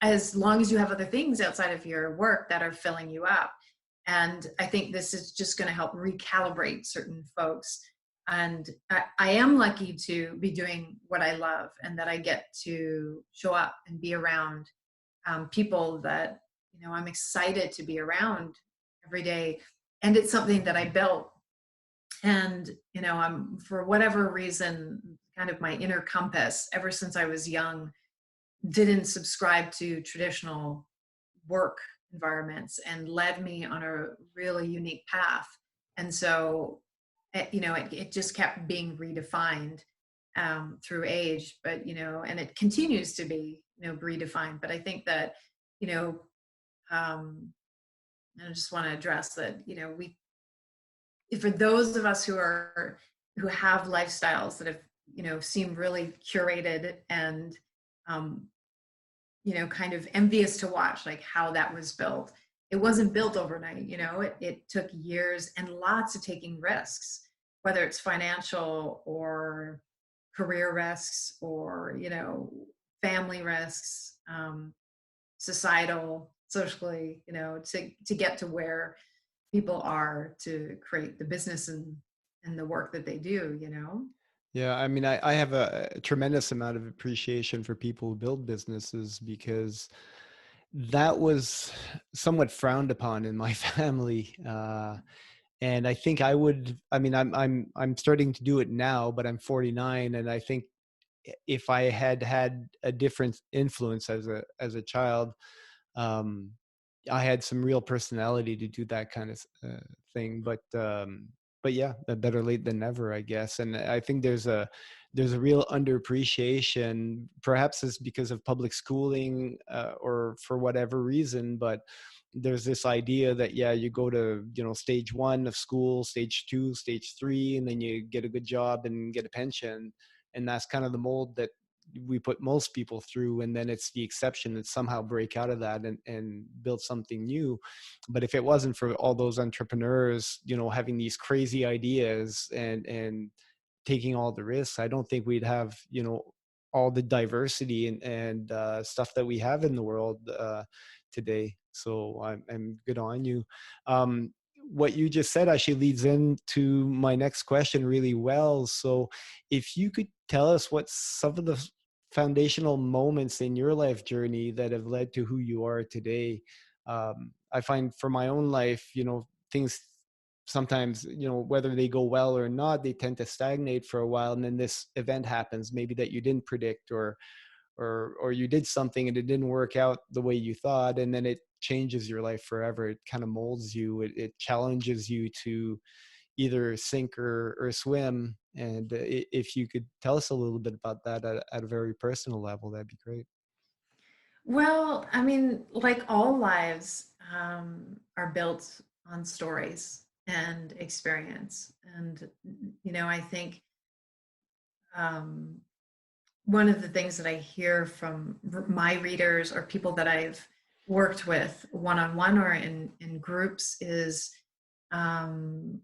S2: as long as you have other things outside of your work that are filling you up. And I think this is just going to help recalibrate certain folks. And I am lucky to be doing what I love, and that I get to show up and be around people that I'm excited to be around every day. And it's something that I built. And I'm, for whatever reason, kind of my inner compass ever since I was young didn't subscribe to traditional work environments, and led me on a really unique path. And so it just kept being redefined through age, but and it continues to be redefined. But I think that um, and I just want to address that we, for those of us who have lifestyles that have seem really curated, and um, kind of envious to watch like how that was built. It wasn't built overnight. It took years and lots of taking risks, whether it's financial or career risks, or family risks, societal, socially, to get to where people are, to create the business and the work that they do.
S1: Yeah, I mean, I have a tremendous amount of appreciation for people who build businesses, because that was somewhat frowned upon in my family. And I think I would, I mean, I'm starting to do it now, but I'm 49. And I think if I had had a different influence as a child, um, I had some real personality to do that kind of thing. But yeah, better late than never, I guess. And I think there's a real underappreciation. Perhaps it's because of public schooling or for whatever reason, but there's this idea that yeah, you go to stage 1 of school, stage 2, stage 3, and then you get a good job and get a pension, and that's kind of the mold that we put most people through, and then it's the exception that somehow break out of that and build something new. But if it wasn't for all those entrepreneurs having these crazy ideas and taking all the risks, I don't think we'd have all the diversity and stuff that we have in the world today. So I'm good on you. What you just said actually leads into my next question really well. So if you could tell us what some of the foundational moments in your life journey that have led to who you are today. I find for my own life, things sometimes, whether they go well or not, they tend to stagnate for a while. And then this event happens, maybe that you didn't predict, or you did something and it didn't work out the way you thought. And then it changes your life forever. It kind of molds you. It challenges you to either sink or swim. And if you could tell us a little bit about that at a very personal level, that'd be great.
S2: Well, I mean, like all lives are built on stories and experience. And, I think um, one of the things that I hear from my readers or people that I've worked with one-on-one or in groups um,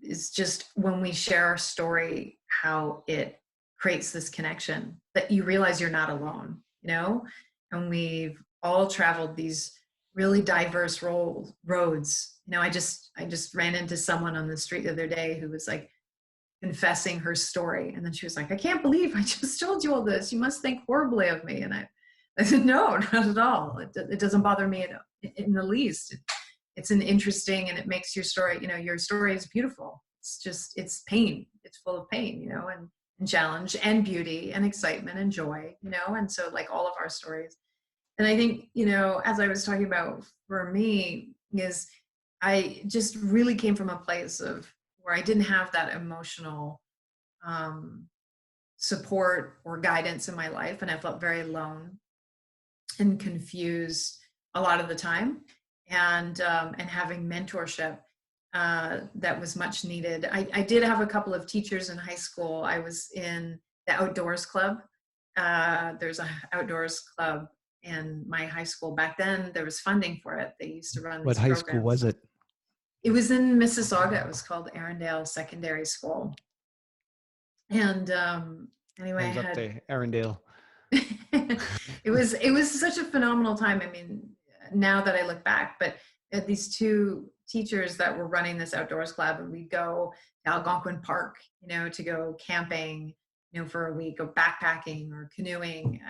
S2: is just when we share our story, how it creates this connection that you realize you're not alone, and we've all traveled these really diverse roads. I just ran into someone on the street the other day who was like confessing her story, and then she was like, I can't believe I just told you all this, you must think horribly of me. And I said, no, not at all. It doesn't bother me in the least. It's an interesting, and it makes your story, your story is beautiful. It's pain. It's full of pain, and challenge and beauty and excitement and joy, and so like all of our stories. And I think, as I was talking about for me, is I just really came from a place of where I didn't have that emotional um, support or guidance in my life. And I felt very alone and confused a lot of the time. And having mentorship that was much needed. I did have a couple of teachers in high school. I was in the outdoors club. There's an outdoors club in my high school. Back then, there was funding for it. They used to run
S1: What
S2: these
S1: high school
S2: programs.
S1: was it?
S2: It was in Mississauga. It was called Arundel Secondary School. And anyway, I
S1: Hands up
S2: had
S1: to Arundel.
S2: it was such a phenomenal time. I mean, now that I look back, but at these two teachers that were running this outdoors club, and we'd go to Algonquin Park, to go camping, for a week, or backpacking or canoeing.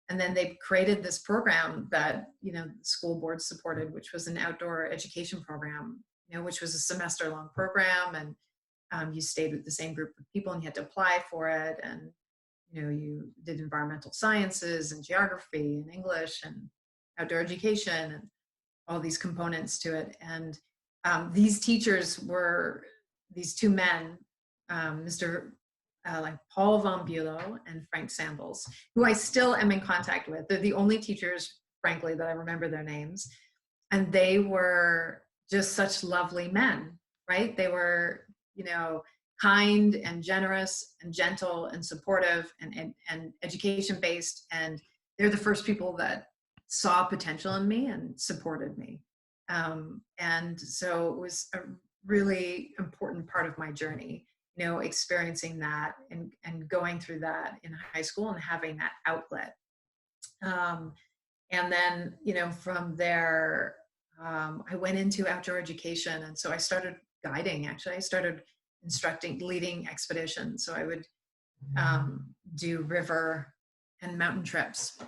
S2: And then they created this program that, the school board supported, which was an outdoor education program, which was a semester long program. And you stayed with the same group of people and you had to apply for it. And, you did environmental sciences and geography and English and outdoor education and all these components to it. And these teachers were these two men, Mr. Like Paul Von Bulow and Frank Sambles, who I still am in contact with. They're the only teachers, frankly, that I remember their names. And they were just such lovely men, right? They were, kind and generous and gentle and supportive and education based. And they're the first people that saw potential in me and supported me. And so it was a really important part of my journey, experiencing that and going through that in high school and having that outlet. And then, from there, I went into outdoor education. And so I started guiding, actually. I started leading expeditions. So I would do river and mountain trips,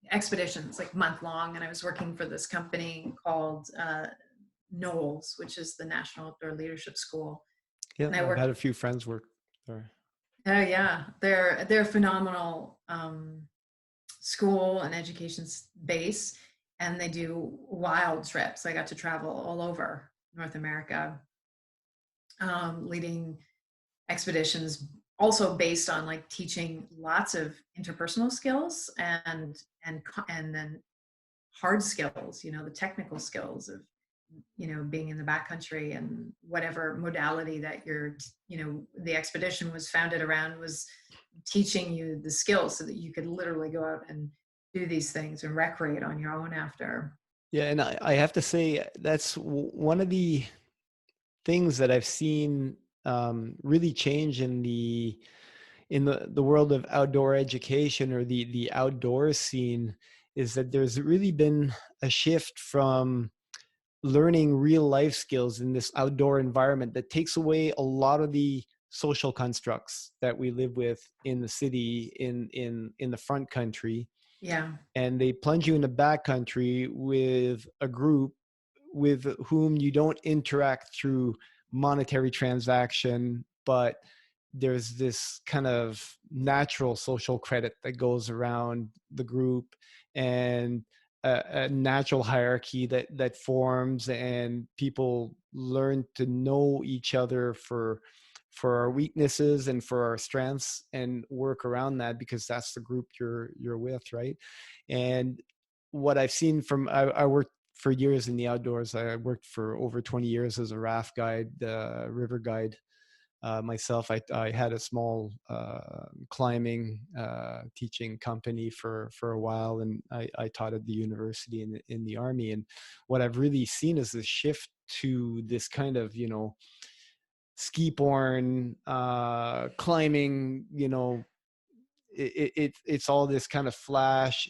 S2: expeditions, like month long. And I was working for this company called Knowles, which is the National Outdoor Leadership School.
S1: Yeah,
S2: And I
S1: I've had
S2: worked,
S1: a few friends work there.
S2: oh yeah, they're phenomenal school and education base, and they do wild trips. I got to travel all over North America, leading expeditions, also based on like teaching lots of interpersonal skills and then hard skills, the technical skills of being in the backcountry, and whatever modality that the expedition was founded around was teaching you the skills so that you could literally go out and do these things and recreate on your own after.
S1: Yeah, and I have to say that's one of the things that I've seen really change in the world of outdoor education, or the outdoor scene, is that there's really been a shift from learning real life skills in this outdoor environment that takes away a lot of the social constructs that we live with in the city, in the front country,
S2: Yeah.
S1: and they plunge you in the back country with a group with whom you don't interact through monetary transaction, but there's this kind of natural social credit that goes around the group, and a natural hierarchy that forms, and people learn to know each other for our weaknesses and for our strengths, and work around that because that's the group you're with, right? And what I've seen from I worked for years in the outdoors. I worked for over 20 years as a raft guide, river guide. Myself, I had a small climbing teaching company for a while, and I taught at the university and in the army. And what I've really seen is the shift to this kind of ski-borne climbing. It's all this kind of flash,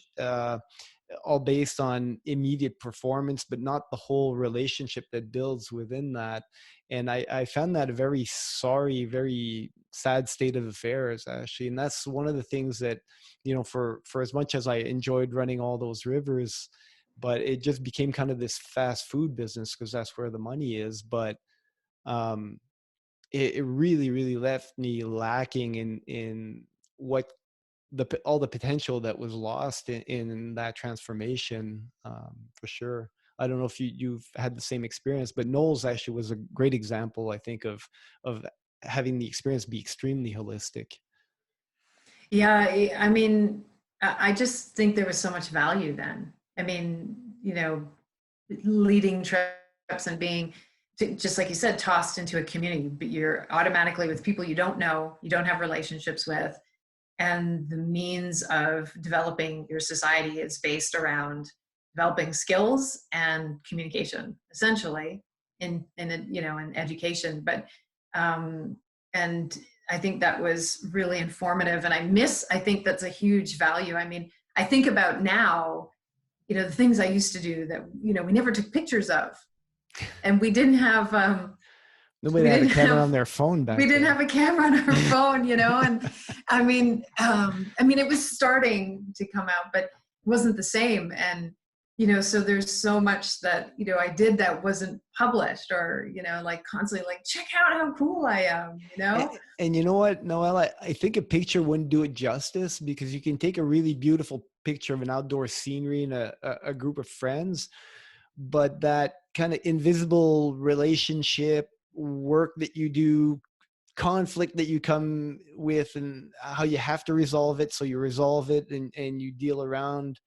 S1: all based on immediate performance, but not the whole relationship that builds within that. And I found that a very sorry, very sad state of affairs, actually. And that's one of the things that, for as much as I enjoyed running all those rivers, but it just became kind of this fast food business because that's where the money is. But um, it really, really left me lacking in what all the potential that was lost in that transformation, for sure. I don't know if you've had the same experience, but Knowles actually was a great example, I think, of having the experience be extremely holistic.
S2: Yeah, I mean, I just think there was so much value then. I mean, leading trips and being, just like you said, tossed into a community, but you're automatically with people you don't know, you don't have relationships with, and the means of developing your society is based around developing skills and communication, essentially, in education. But and I think that was really informative, and I think that's a huge value. I mean, I think about now, the things I used to do that we never took pictures of, and we didn't have
S1: Nobody had a camera on their phone back
S2: we didn't
S1: then.
S2: have a camera on our phone, and it was starting to come out, but it wasn't the same. And, so there's so much that, I did that wasn't published, or, like constantly like, check out how cool I am,
S1: And you know what, Noelle, I think a picture wouldn't do it justice, because you can take a really beautiful picture of an outdoor scenery and a group of friends, but that kind of invisible relationship, work that you do, conflict that you come with, and how you have to resolve it, so you resolve it and you deal around,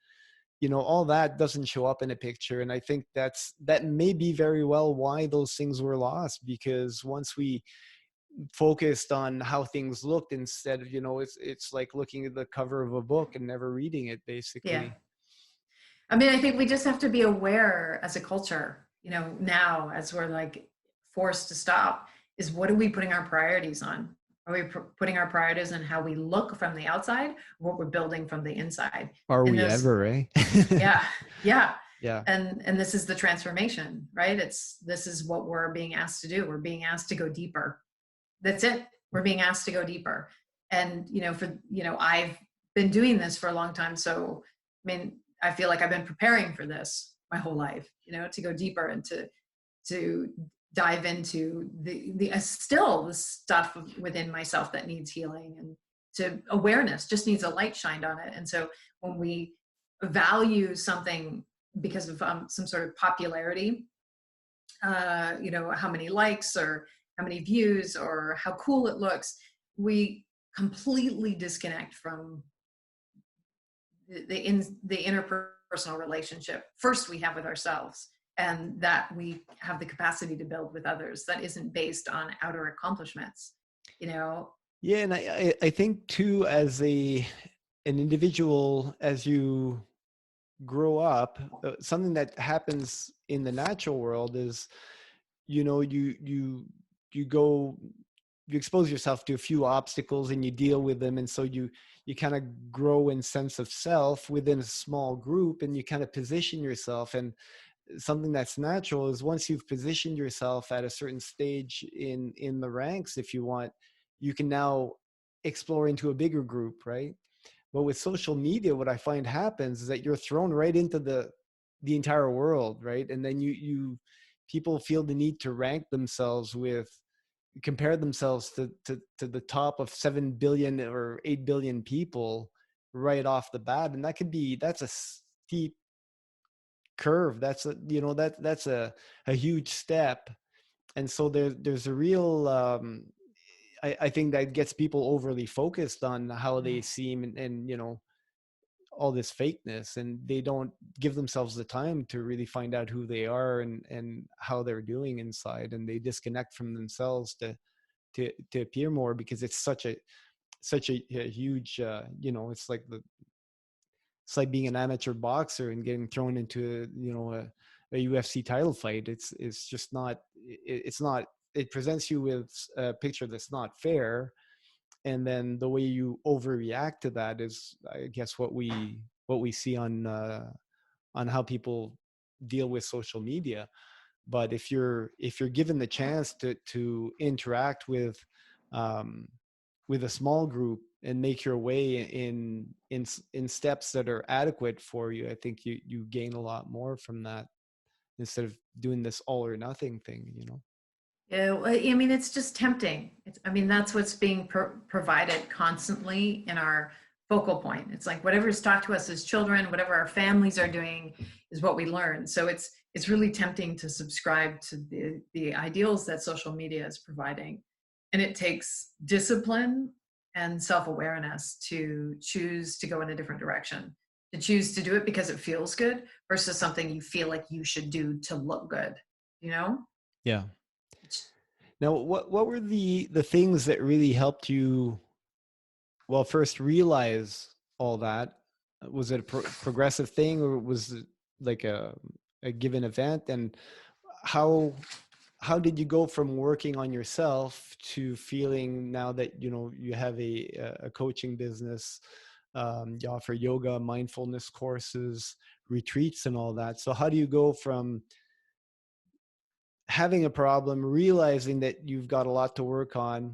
S1: all that doesn't show up in a picture. And I think that may be very well why those things were lost, because once we focused on how things looked, instead of, it's like looking at the cover of a book and never reading it,
S2: Yeah.
S1: basically.
S2: I mean, I think we just have to be aware as a culture, now, as we're like forced to stop, is what are we putting our priorities on? Are we putting our priorities on how we look from the outside, or what we're building from the inside?
S1: Are
S2: And
S1: we
S2: those,
S1: ever, eh?
S2: yeah, yeah.
S1: Yeah.
S2: And this is the transformation, right? This is what we're being asked to do. We're being asked to go deeper. That's it. We're being asked to go deeper. And, I've been doing this for a long time. So, I mean, I feel like I've been preparing for this my whole life, to go deeper and to to dive into the still the stuff within myself that needs healing, and to awareness just needs a light shined on it. And so when we value something because of some sort of popularity, how many likes or how many views or how cool it looks, we completely disconnect from the interpersonal relationship first we have with ourselves, and that we have the capacity to build with others that isn't based on outer accomplishments.
S1: Yeah, and I think too, as an individual, as you grow up, something that happens in the natural world is, you go, you expose yourself to a few obstacles and you deal with them, and so you kind of grow in sense of self within a small group, and you kind of position yourself. And something that's natural is, once you've positioned yourself at a certain stage in the ranks, if you want, you can now explore into a bigger group, right? But with social media, what I find happens is that you're thrown right into the entire world, right? And then you people feel the need to rank themselves compare themselves to the top of 7 billion or 8 billion people right off the bat. And that's a steep curve. That's a huge step. And so there's a real, I think that gets people overly focused on how they seem, and all this fakeness, and they don't give themselves the time to really find out who they are and how they're doing inside, and they disconnect from themselves to appear more, because it's such a huge, it's like being an amateur boxer and getting thrown into a UFC title fight. It's just not, it's not, it presents you with a picture that's not fair. And then the way you overreact to that is, I guess, what we see on how people deal with social media. But if you're given the chance to interact with a small group and make your way in steps that are adequate for you, I think you gain a lot more from that, instead of doing this all or nothing thing.
S2: Yeah, well, I mean, it's just tempting. That's what's being provided constantly in our focal point. It's like whatever's taught to us as children, whatever our families are doing, is what we learn. So it's really tempting to subscribe to the ideals that social media is providing, and it takes discipline and self-awareness to choose to go in a different direction, to choose to do it because it feels good versus something you feel like you should do to look good.
S1: Yeah. Now, what were the things that really helped you, well, first realize all that? Was it a progressive thing, or was it like a given event? And how did you go from working on yourself to feeling, now that you have a coaching business, you offer yoga, mindfulness courses, retreats, and all that? So how do you go from having a problem, realizing that you've got a lot to work on,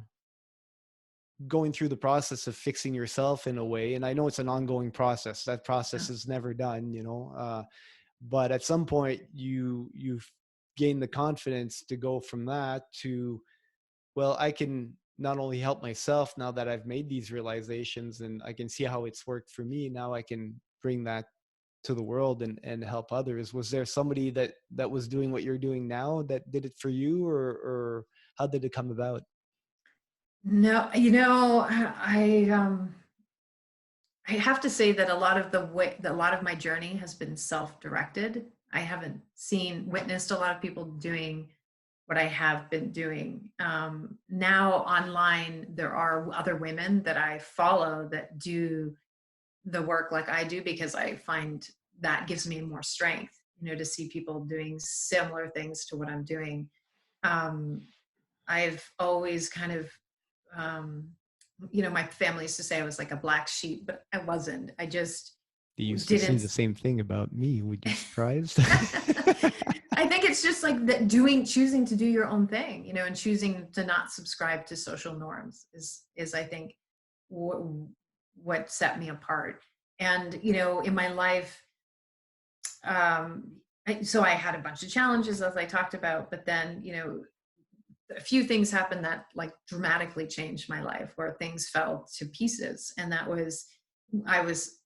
S1: going through the process of fixing yourself in a way? And I know it's an ongoing process. That process is never done, but at some point you've gained the confidence to go from that to, well, I can not only help myself now that I've made these realizations and I can see how it's worked for me. Now I can bring that to the world and help others. Was there somebody that was doing what you're doing now that did it for you, or how did it come about?
S2: No, I have to say that a lot of my journey has been self-directed. I haven't witnessed a lot of people doing what I have been doing. Now online, there are other women that I follow that do the work like I do, because I find that gives me more strength, to see people doing similar things to what I'm doing. I've always kind of, my family used to say I was like a black sheep, but I wasn't. I just
S1: They used to say
S2: didn't.
S1: the same thing about me. Would you be surprised?
S2: I think it's just like that, choosing to do your own thing, and choosing to not subscribe to social norms is I think what set me apart. And, in my life, so I had a bunch of challenges, as I talked about, but then, a few things happened that like dramatically changed my life, where things fell to pieces. And that was, I was,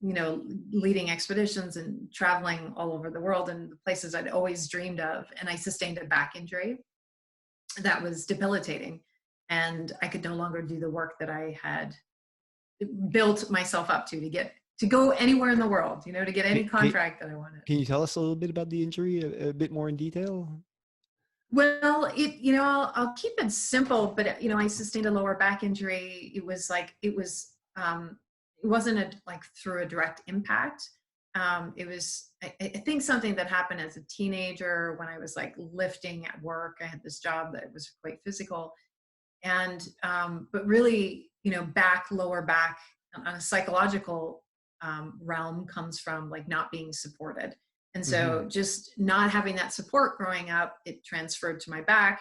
S2: leading expeditions and traveling all over the world and the places I'd always dreamed of. And I sustained a back injury that was debilitating. And I could no longer do the work that I had built myself up to go anywhere in the world, to get any contract that I wanted.
S1: Can you tell us a little bit about the injury, a bit more in detail?
S2: Well, I'll keep it simple, but I sustained a lower back injury. It was like, it wasn't like through a direct impact. It was, I think, something that happened as a teenager when I was like lifting at work. I had this job that was quite physical, and but really, lower back on a psychological realm comes from like not being supported. And so just not having that support growing up, it transferred to my back.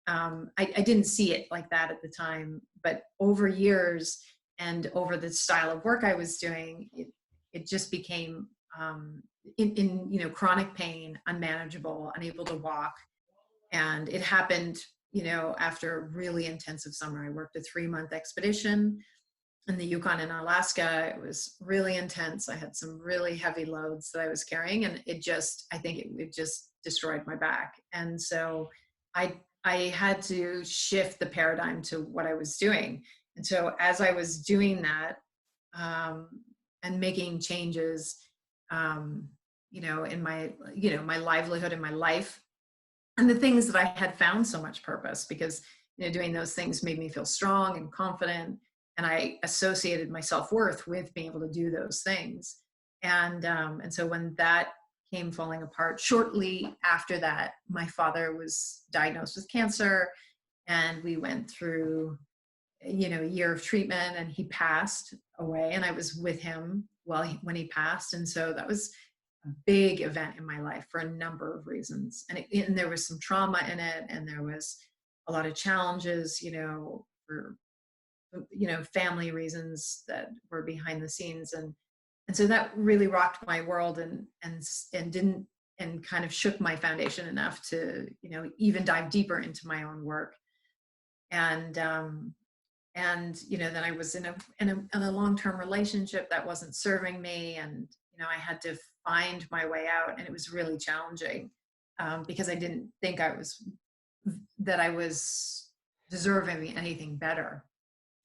S2: I didn't see it like that at the time, but over years and over the style of work I was doing, it just became in chronic pain, unmanageable, unable to walk. And it happened, after a really intensive summer. I worked a 3-month expedition in the Yukon and Alaska. It was really intense. I had some really heavy loads that I was carrying, and I think it just destroyed my back. And so I had to shift the paradigm to what I was doing. And so as I was doing that, and making changes, in my livelihood, in my life, and the things that I had found so much purpose, because, doing those things made me feel strong and confident. And I associated my self-worth with being able to do those things. And so when that came falling apart, shortly after that, my father was diagnosed with cancer, and we went through, a year of treatment, and he passed away, and I was with him when he passed. And so that was a big event in my life for a number of reasons. And there was some trauma in it, and there was a lot of challenges, for family reasons that were behind the scenes. And so that really rocked my world, and didn't, and kind of shook my foundation enough to, even dive deeper into my own work. And then I was in a long-term relationship that wasn't serving me. And, I had to find my way out, and it was really challenging, because I didn't think that I was deserving anything better.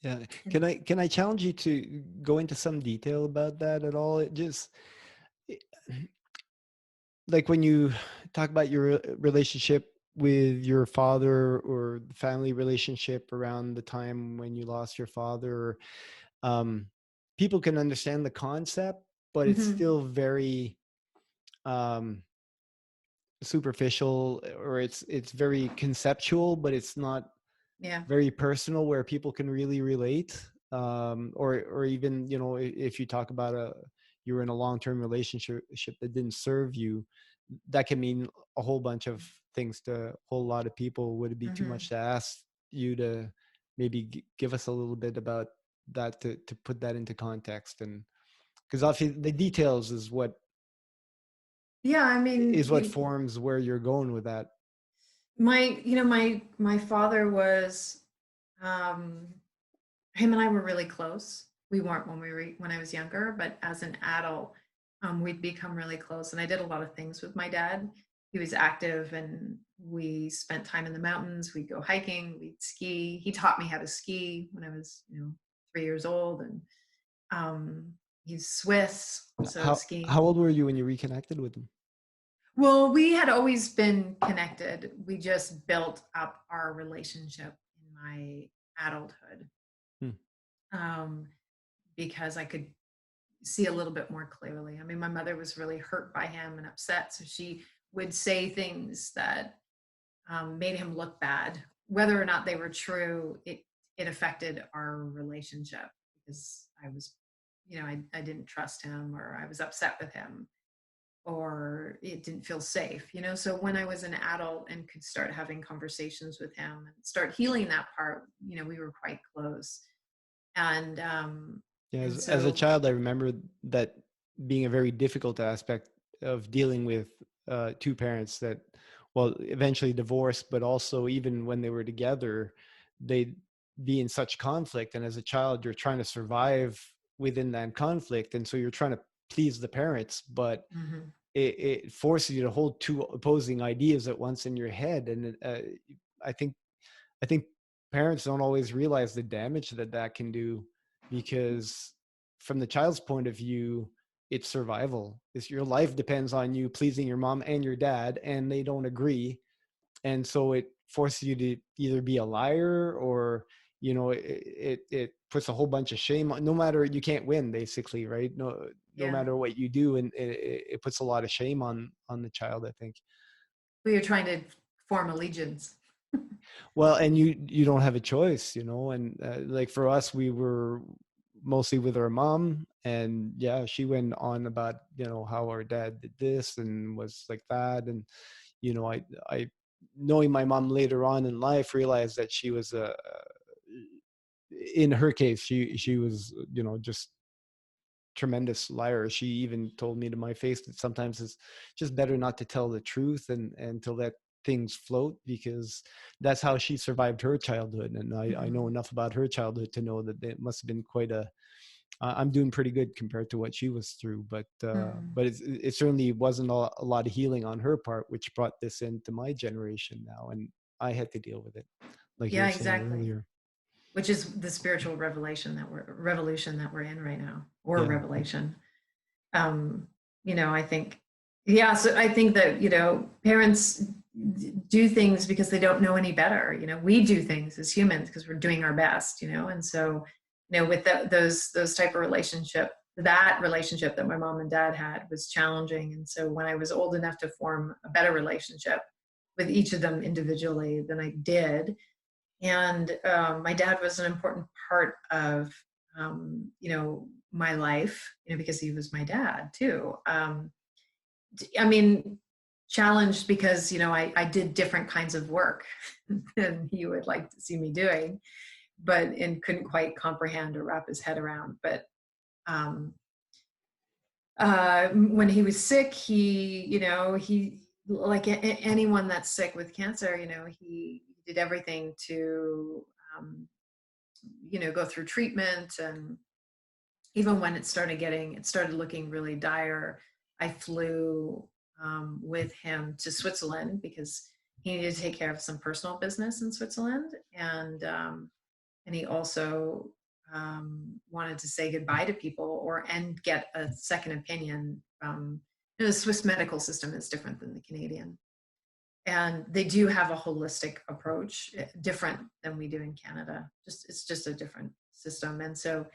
S1: Yeah. Can I challenge you to go into some detail about that at all? Like when you talk about your relationship with your father, or the family relationship around the time when you lost your father, people can understand the concept, but it's still very superficial, or it's very conceptual, but it's not very personal, where people can really relate. Or even, if you talk about you're in a long-term relationship that didn't serve you, that can mean a whole bunch of things to a whole lot of people. Would it be too much to ask you to maybe give us a little bit about that, to put that into context? And because obviously the details is what forms where you're going with that.
S2: My father was, him and I were really close. We weren't when I was younger, but as an adult, we'd become really close. And I did a lot of things with my dad. He was active, and we spent time in the mountains. We'd go hiking, we'd ski. He taught me how to ski when I was, 3 years old. And he's Swiss, so skiing.
S1: How old were you when you reconnected with him?
S2: Well, we had always been connected. We just built up our relationship in my adulthood, because I could see a little bit more clearly. I mean, my mother was really hurt by him and upset, so she would say things that made him look bad. Whether or not they were true, it affected our relationship, because I was, I didn't trust him, or I was upset with him, or it didn't feel safe, So when I was an adult and could start having conversations with him and start healing that part, we were quite close. And
S1: as a child, I remember that being a very difficult aspect of dealing with two parents that, well, eventually divorced, but also even when they were together, they'd be in such conflict. And as a child, you're trying to survive within that conflict. And so you're trying to please the parents, but
S2: Mhm.
S1: it forces you to hold two opposing ideas at once in your head. And I think I think parents don't always realize the damage that that can do, because from the child's point of view, it's survival. It's your life depends on you pleasing your mom and your dad, and they don't agree. And so it forces you to either be a liar, or, it puts a whole bunch of shame on, no matter, you can't win basically, right? No
S2: Yeah.
S1: matter what you do. And it puts a lot of shame on the child, I think.
S2: We were trying to form allegiance.
S1: Well, and you don't have a choice, and like for us, we were mostly with our mom, and yeah, she went on about, how our dad did this and was like that. And I knowing my mom later on in life, realized that she was in her case, she was, just tremendous liar. She even told me to my face that sometimes it's just better not to tell the truth, and to let things float, because that's how she survived her childhood. And I know
S2: Mhm.
S1: enough about her childhood to know that it must have been quite a, I'm doing pretty good compared to what she was through.
S2: Mhm.
S1: But it certainly wasn't a lot of healing on her part, which brought this into my generation now, and I had to deal with it, like you
S2: Yeah,
S1: were saying
S2: exactly.
S1: earlier.
S2: Which is the spiritual revolution that we're in right now, or
S1: Yeah.
S2: revelation. Um, I think, yeah, so I think that, parents do things because they don't know any better. We do things as humans because we're doing our best, and so, with those type of that relationship that my mom and dad had was challenging. And so when I was old enough to form a better relationship with each of them individually than I did, and my dad was an important part of my life, because he was my dad too. I mean, challenged because I did different kinds of work than he would like to see me doing, but and couldn't quite comprehend or wrap his head around. But um, when he was sick, he like anyone that's sick with cancer, he did everything to um, go through treatment. And even when it started looking really dire, I flew with him to Switzerland because he needed to take care of some personal business in Switzerland. And he also wanted to say goodbye to people and get a second opinion from, the Swiss medical system is different than the Canadian. And they do have a holistic approach, different than we do in Canada. It's just a different system. And so,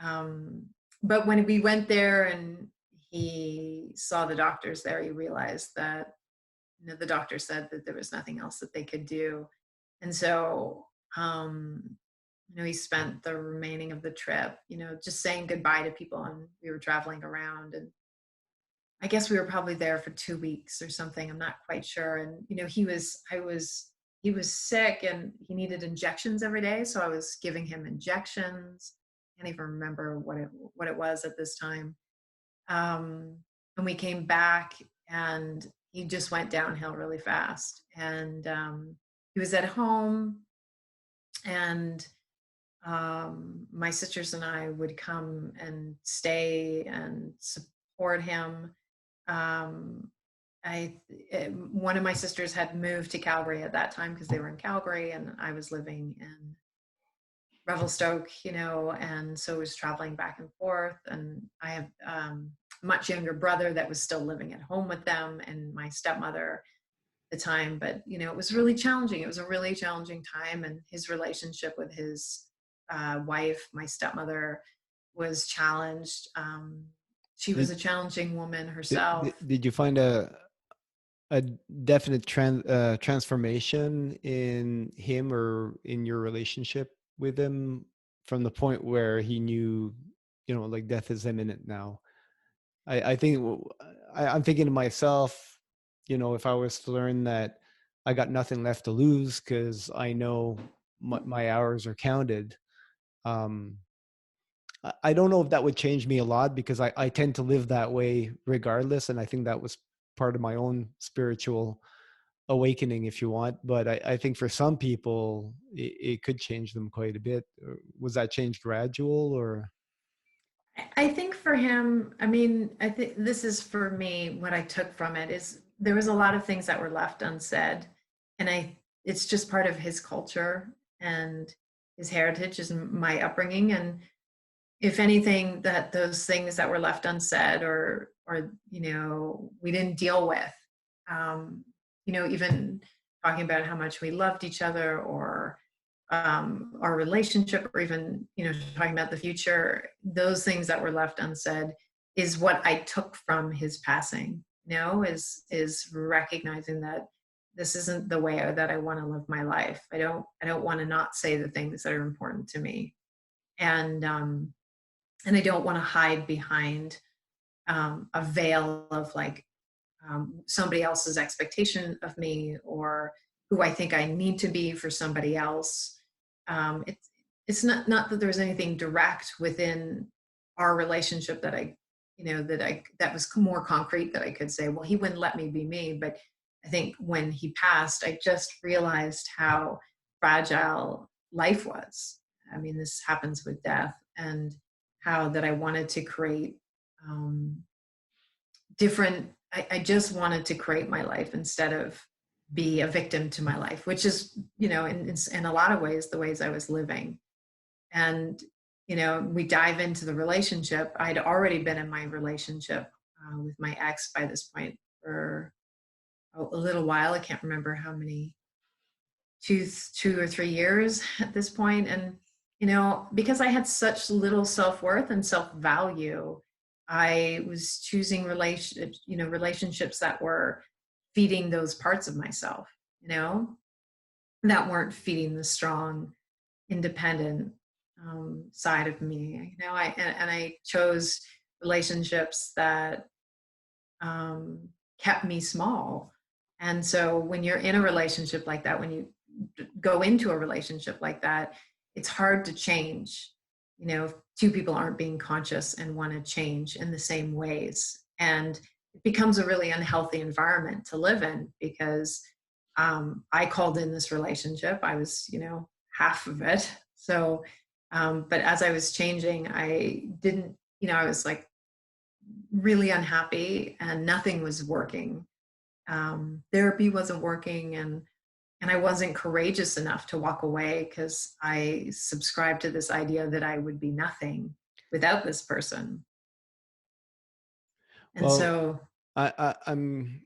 S2: um, but when we went there and he saw the doctors there, he realized that, the doctor said that there was nothing else that they could do. And so, he spent the remaining of the trip, just saying goodbye to people. And we were traveling around, and I guess we were probably there for 2 weeks or something. I'm not quite sure. And he was sick and he needed injections every day, so I was giving him injections. Can't even remember what it was at this time. Um, and we came back, and he just went downhill really fast. And he was at home, and my sisters and I would come and stay and support him. um, One of my sisters had moved to Calgary at that time because they were in Calgary, and I was living in Revelstoke, and so I was traveling back and forth. And I have a much younger brother that was still living at home with them, and my stepmother at the time. But it was really challenging. It was a really challenging time, and his relationship with his wife, my stepmother, was challenged. She was
S1: Did,
S2: a challenging woman
S1: did,
S2: herself.
S1: did you find a definite transformation in him or in your relationship with him, from the point where he knew, like death is imminent now? I think I'm thinking to myself, if I was to learn that I got nothing left to lose because I know my hours are counted. Um, I don't know if that would change me a lot, because I tend to live that way regardless. And I think that was part of my own spiritual awakening, if you want. But I think for some people, it could change them quite a bit. Was that change gradual, or?
S2: I think for him, I mean, I think this is for me, what I took from it is there was a lot of things that were left unsaid. And it's just part of his culture and his heritage is my upbringing. And if anything, that those things that were left unsaid or, we didn't deal with, um, even talking about how much we loved each other or our relationship or even talking about the future, those things that were left unsaid is what I took from his passing. Is recognizing that this isn't the way that I want to live my life. I don't want to not say the things that are important to me, and I don't want to hide behind a veil of like somebody else's expectation of me or who I think I need to be for somebody else. It's not that there's anything direct within our relationship that that was more concrete that I could say, well, he wouldn't let me be me. But I think when he passed, I just realized how fragile life was. I mean, this happens with death, and how that I wanted to create um, different. I just wanted to create my life instead of be a victim to my life, which is, in a lot of ways, the ways I was living. And, we dive into the relationship. I'd already been in my relationship with my ex by this point for a little while. I can't remember how many, 2 or 3 years at this point. And, because I had such little self-worth and self-value, I was choosing relationships that were feeding those parts of myself, that weren't feeding the strong, independent side of me. I chose relationships that kept me small. And so when you're in a relationship like that, when you go into a relationship like that, it's hard to change. If two people aren't being conscious and want to change in the same ways. And it becomes a really unhealthy environment to live in because I called in this relationship. I was, half of it. So, but as I was changing, I didn't, I was like really unhappy and nothing was working. Therapy wasn't working, and I wasn't courageous enough to walk away because I subscribed to this idea that I would be nothing without this person. And
S1: Well,
S2: so,
S1: I'm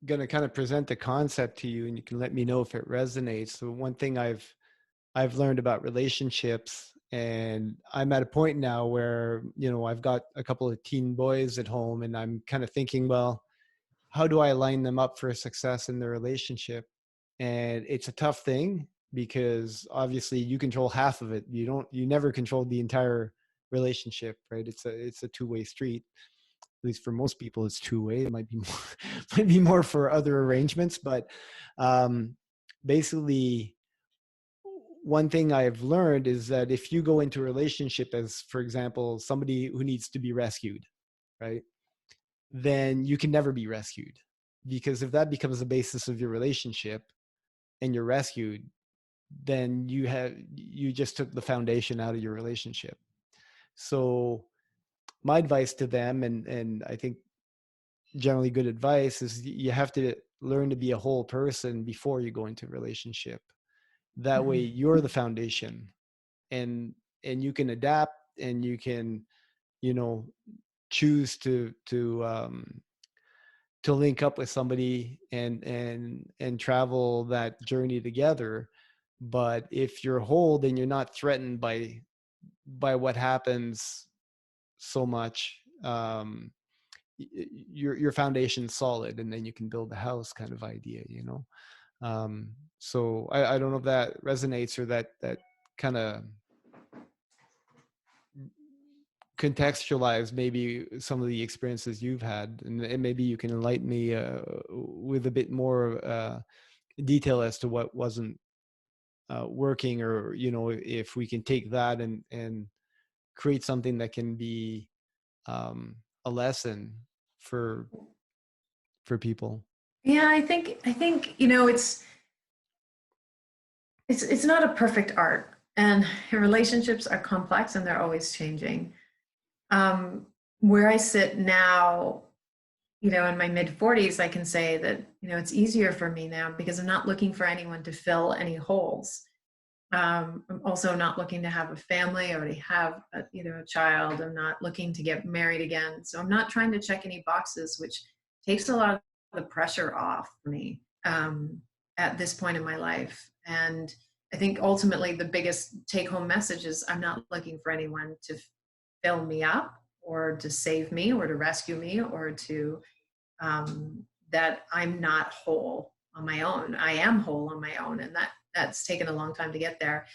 S1: going to kind of present the concept to you, and you can let me know if it resonates. So one thing I've learned about relationships, and I'm at a point now where, I've got a couple of teen boys at home, and I'm kind of thinking, well, how do I line them up for success in their relationship? And it's a tough thing because obviously you control half of it. You never control the entire relationship, right? It's a two-way street. At least for most people, it's two-way. It might be more, might be more for other arrangements, but um, basically, one thing I've learned is that if you go into a relationship as, for example, somebody who needs to be rescued, right? Then you can never be rescued, because if that becomes the basis of your relationship and you're rescued, then you just took the foundation out of your relationship. So my advice to them, and I think generally good advice, is you have to learn to be a whole person before you go into a relationship. That way
S2: mhm.
S1: you're the foundation, and you can adapt, and you can, you know, choose to link up with somebody and travel that journey together. But if you're whole, then you're not threatened by what happens so much. Your foundation's solid, and then you can build a house, kind of idea. So I don't know if that resonates, or that kind of contextualize maybe some of the experiences you've had, and maybe you can enlighten me with a bit more detail as to what wasn't working, or if we can take that and create something that can be a lesson for for people?
S2: Yeah, I think it's not a perfect art, and relationships are complex and they're always changing. Um, where I sit now, in my mid 40s, I can say that, it's easier for me now because I'm not looking for anyone to fill any holes. I'm also not looking to have a family. I already have a child. I'm not looking to get married again. So I'm not trying to check any boxes, which takes a lot of the pressure off for me at this point in my life. And I think ultimately the biggest take home message is I'm not looking for anyone to fill me up or to save me or to rescue me or to that I'm not whole on my own. I am whole on my own, and that's taken a long time to get there.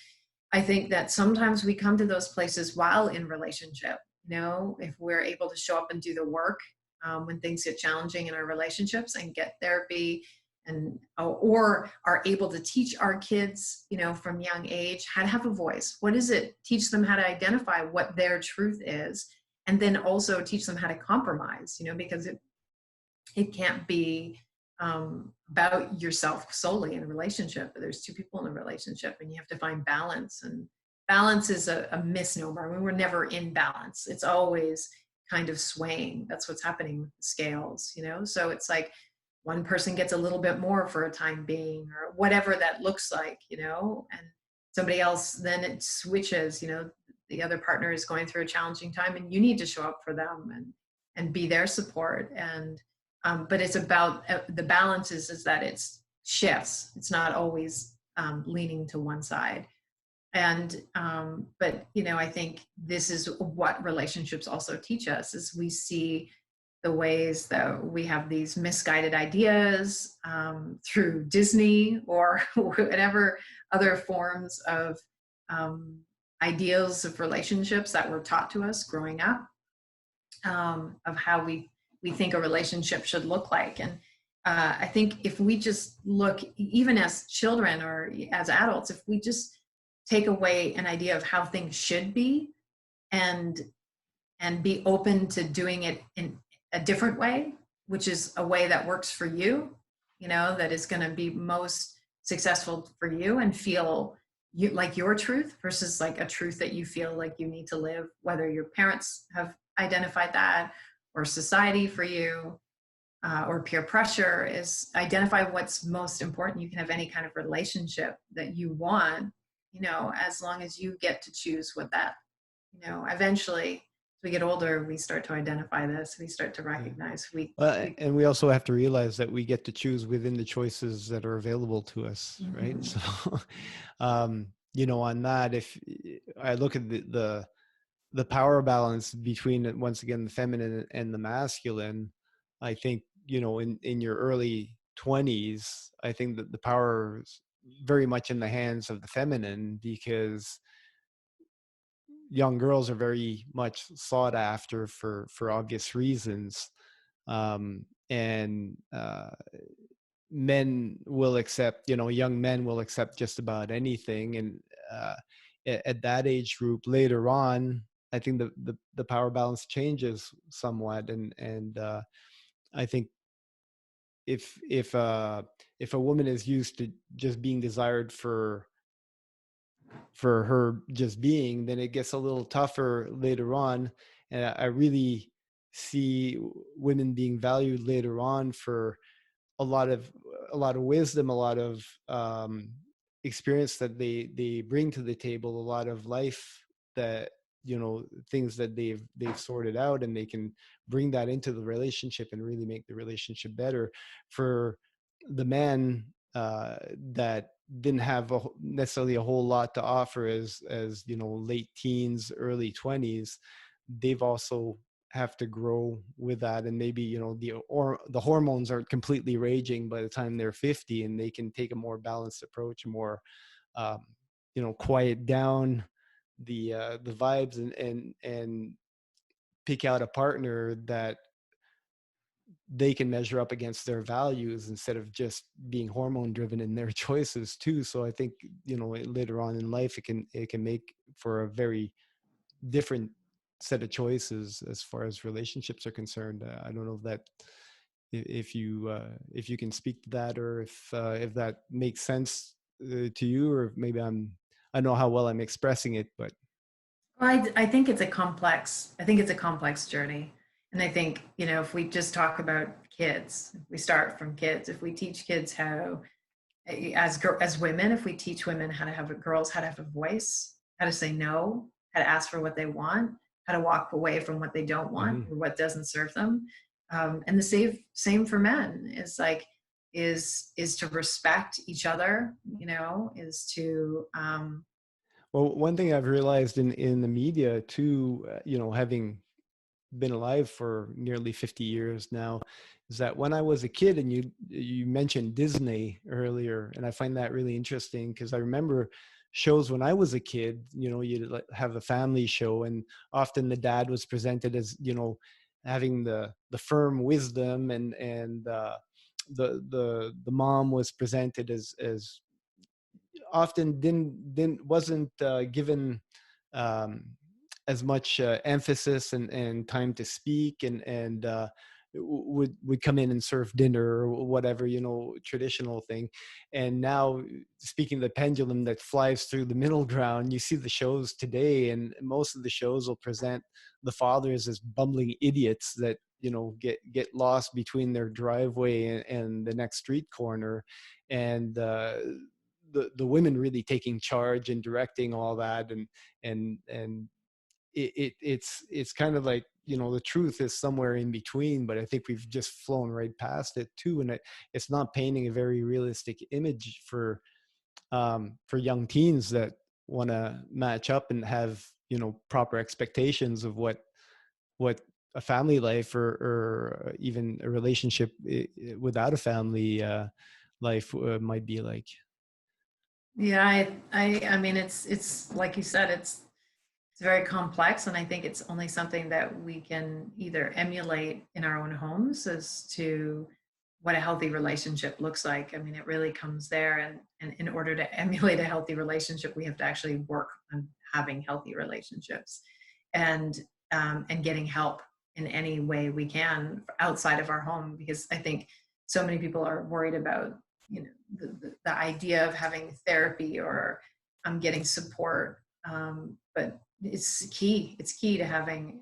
S2: I think that sometimes we come to those places while in relationship. If we're able to show up and do the work when things get challenging in our relationships and get therapy and or are able to teach our kids, from young age how to have a voice. What is it? Teach them how to identify what their truth is, and then also teach them how to compromise. Because it can't be about yourself solely in a relationship. There's two people in a relationship and you have to find balance, and balance is a misnomer. I mean, we're never in balance. It's always kind of swaying. That's what's happening with the scales, so it's like one person gets a little bit more for a time being or whatever that looks like, and somebody else, then it switches, the other partner is going through a challenging time and you need to show up for them and be their support. And but it's about the balance is that it's shifts. It's not always leaning to one side. And but I think this is what relationships also teach us is we see the ways that we have these misguided ideas through Disney or whatever other forms of ideals of relationships that were taught to us growing up, of how we think a relationship should look like. And I think if we just look, even as children or as adults, if we just take away an idea of how things should be and be open to doing it in a different way, which is a way that works for you, that is going to be most successful for you and feel like your truth versus like a truth that you feel like you need to live, whether your parents have identified that or society for you, or peer pressure, is identify what's most important. You can have any kind of relationship that you want, as long as you get to choose what that, eventually as we get older, we start to identify this, we start to recognize
S1: And we also have to realize that we get to choose within the choices that are available to us, right?
S2: Mm-hmm.
S1: So, on that, if I look at the power balance between, once again, the feminine and the masculine, I think, in your early 20s, I think that the power is very much in the hands of the feminine, because young girls are very much sought after for obvious reasons. And men will accept, young men will accept just about anything. And uh, at that age group later on, I think the power balance changes somewhat. And I think if a woman is used to just being desired for her just being, then it gets a little tougher later on. And I really see women being valued later on for a lot of wisdom, a lot of experience that they bring to the table, a lot of life, that things that they've sorted out, and they can bring that into the relationship and really make the relationship better. For the man that didn't have necessarily a whole lot to offer as late teens, early 20s, they've also have to grow with that. And maybe the hormones aren't completely raging by the time they're 50, and they can take a more balanced approach, more um, quiet down the vibes, and pick out a partner that they can measure up against their values, instead of just being hormone driven in their choices too. So I think later on in life, it can make for a very different set of choices as far as relationships are concerned. I don't know if that if you can speak to that, or if that makes sense to you, or maybe I don't know how well I'm expressing it, but
S2: Well, I think it's a complex. I think it's a complex journey, and I think if we just talk about kids, if we start from kids, if we teach kids how, as women, if we teach women how to have girls how to have a voice, how to say no, how to ask for what they want, how to walk away from what they don't want
S1: mhm.
S2: or what doesn't serve them, and the same for men is like is to respect each other. Is to
S1: Well, one thing I've realized in the media too, having been alive for nearly 50 years now, is that when I was a kid, and you mentioned Disney earlier, and I find that really interesting because I remember shows when I was a kid. You'd have a family show, and often the dad was presented as having the firm wisdom, and the mom was presented as often didn't wasn't given um, as much emphasis and time to speak, and would come in and serve dinner or whatever, traditional thing. And now, speaking of the pendulum that flies through the middle ground, you see the shows today, and most of the shows will present the fathers as bumbling idiots that get lost between their driveway and the next street corner, and the women really taking charge and directing all that, and it's kind of like, the truth is somewhere in between, but I think we've just flown right past it too, and it's not painting a very realistic image for young teens that want to match up and have proper expectations of what a family life, or even a relationship without a family life might be like.
S2: yeah. I mean, it's like you said, it's very complex, and I think it's only something that we can either emulate in our own homes as to what a healthy relationship looks like. I mean, it really comes there, and in order to emulate a healthy relationship, we have to actually work on having healthy relationships, and getting help in any way we can outside of our home, because I think so many people are worried about the idea of having therapy or getting support, but it's key to having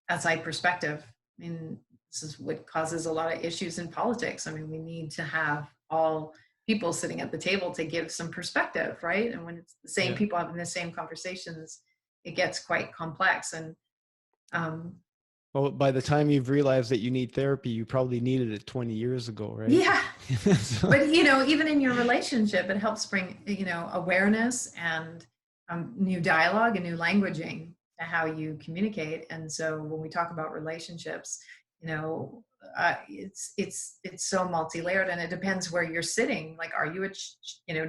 S2: outside perspective. I mean, this is what causes a lot of issues in politics. I mean, we need to have all people sitting at the table to give some perspective, right? And when it's the same
S1: Yeah.
S2: people having the same conversations, it gets quite complex. And um,
S1: Well, by the time you've realized that you need therapy, you probably needed it 20 years ago, right?
S2: yeah,
S1: So,
S2: but even in your relationship, it helps bring awareness and new dialogue and new languaging to how you communicate. And so when we talk about relationships, you know it's so multi-layered, and it depends where you're sitting. Like, are you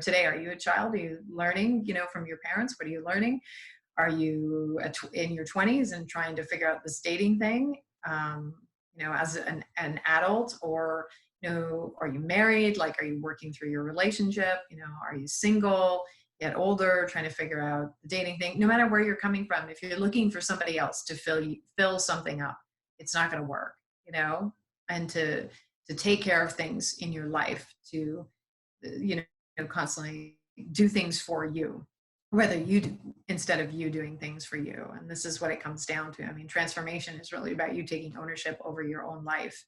S2: today, are you a child? Are you learning from your parents? What are you learning? Are you in your 20s and trying to figure out this dating thing, as an adult? Or are you married? Like, are you working through your relationship? Are you single, get older, trying to figure out the dating thing? No matter where you're coming from, if you're looking for somebody else to fill something up, it's not going to work. And to take care of things in your life, to constantly do things for you, whether you do, instead of you doing things for you. And this is what it comes down to. I mean, transformation is really about you taking ownership over your own life,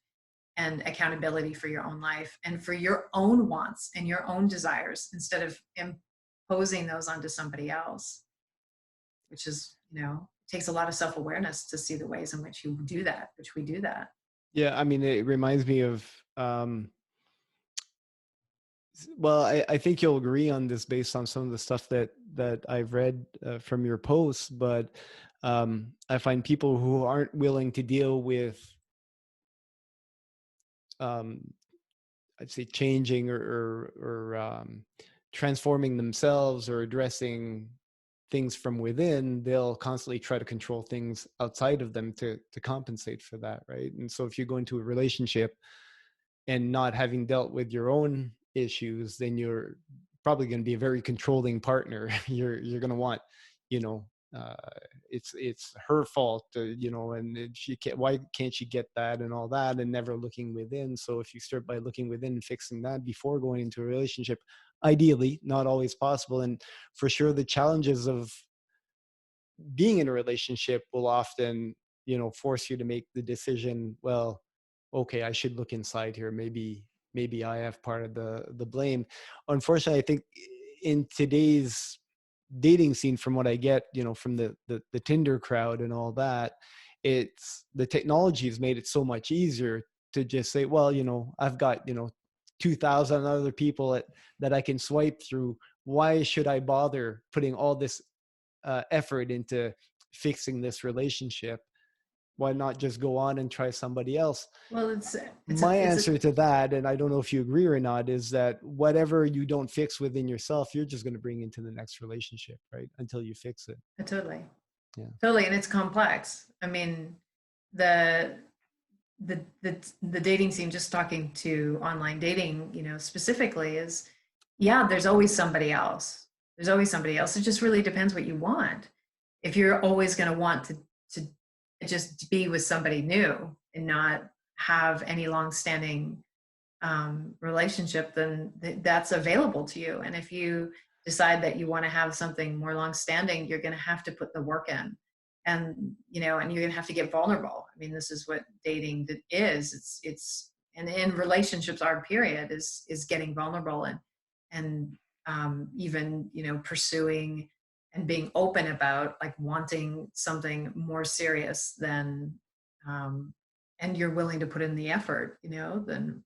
S2: and accountability for your own life and for your own wants and your own desires, instead of imposing those onto somebody else, which is, takes a lot of self-awareness to see the ways in which you do that, which we do that.
S1: yeah, I mean, it reminds me of, well, I think you'll agree on this based on some of the stuff that I've read from your posts, but I find people who aren't willing to deal with, um, I'd say, changing or transforming themselves or addressing things from within, they'll constantly try to control things outside of them to compensate for that, right? And so if you go into a relationship and not having dealt with your own issues, then you're probably going to be a very controlling partner. You're going to want, you know, uh, it's her fault, you know, and she can't, why can't she get that and all that, and never looking within. So if you start by looking within and fixing that before going into a relationship, ideally, not always possible, and for sure the challenges of being in a relationship will often, you know, force you to make the decision, well, okay, I should look inside here, maybe I have part of the blame. Unfortunately, I think in today's dating scene, from what I get, you know, from the Tinder crowd and all that, it's the technology has made it so much easier to just say, well, you know, I've got, you know, 2,000 other people that I can swipe through. Why should I bother putting all this effort into fixing this relationship? Why not just go on and try somebody else?
S2: Well,
S1: My
S2: it's a
S1: answer to that, and I don't know if you agree or not, is that whatever you don't fix within yourself, you're just going to bring into the next relationship, right? Until you fix it.
S2: totally,
S1: Yeah.
S2: totally, and it's complex. I mean, the the dating scene, just talking to online dating, you know, specifically, is, yeah, there's always somebody else. There's always somebody else. It just really depends what you want. If you're always going to want to just be with somebody new and not have any long-standing relationship, then that's available to you. And if you decide that you want to have something more long-standing, you're going to have to put the work in, and you know, and you're going to have to get vulnerable. I mean, this is what dating is. It's and in relationships, our period is getting vulnerable, and even, you know, pursuing and being open about like wanting something more serious than and you're willing to put in the effort, you know, than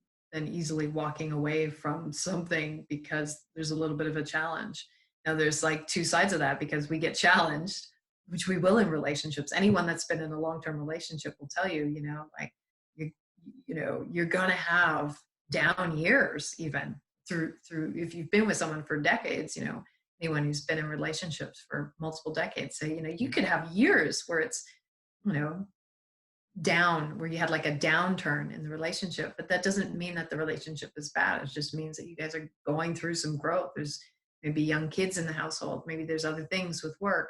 S2: easily walking away from something because there's a little bit of a challenge. Now there's like two sides of that, because we get challenged, which we will in relationships. Anyone that's been in a long-term relationship will tell you, you know, like you, you know, you're gonna have down years, even through if you've been with someone for decades, you know, anyone who's been in relationships for multiple decades say, you know, you could have years where it's, you know, down, where you had like a downturn in the relationship, but that doesn't mean that the relationship is bad. It just means that you guys are going through some growth. There's maybe young kids in the household, maybe there's other things with work,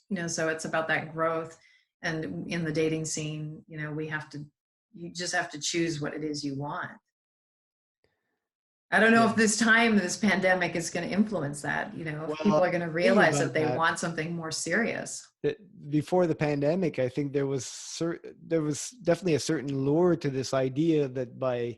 S2: you know, so it's about that growth. And in the dating scene, you know, you just have to choose what it is you want. I don't know
S1: Yeah.
S2: if this pandemic is going to influence that, you know, if people
S1: Well,
S2: are going to
S1: thinking
S2: realize
S1: about
S2: that they
S1: that,
S2: want something more serious.
S1: that before the pandemic, I think there was definitely a certain lure to this idea that by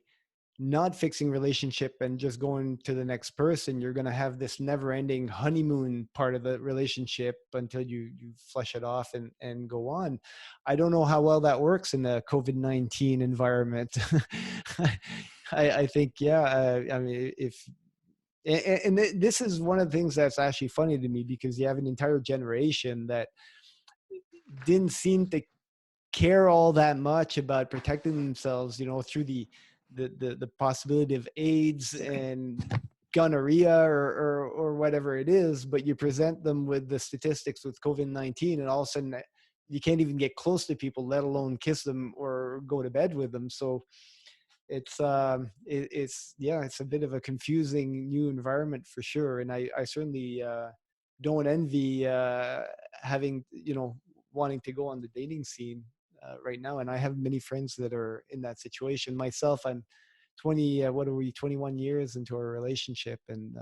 S1: not fixing relationship and just going to the next person, you're going to have this never ending honeymoon part of the relationship until you flush it off and go on. I don't know how well that works in the COVID-19 environment. I think, yeah, I mean, if, this is one of the things that's actually funny to me, because you have an entire generation that didn't seem to care all that much about protecting themselves, you know, through the possibility of AIDS and gonorrhea or whatever it is. But you present them with the statistics with COVID-19, and all of a sudden you can't even get close to people, let alone kiss them or go to bed with them. So it's yeah, it's a bit of a confusing new environment for sure. And I certainly don't envy having, you know, wanting to go on the dating scene right now. And I have many friends that are in that situation. Myself, I'm 20 what are we 21 years into our relationship, and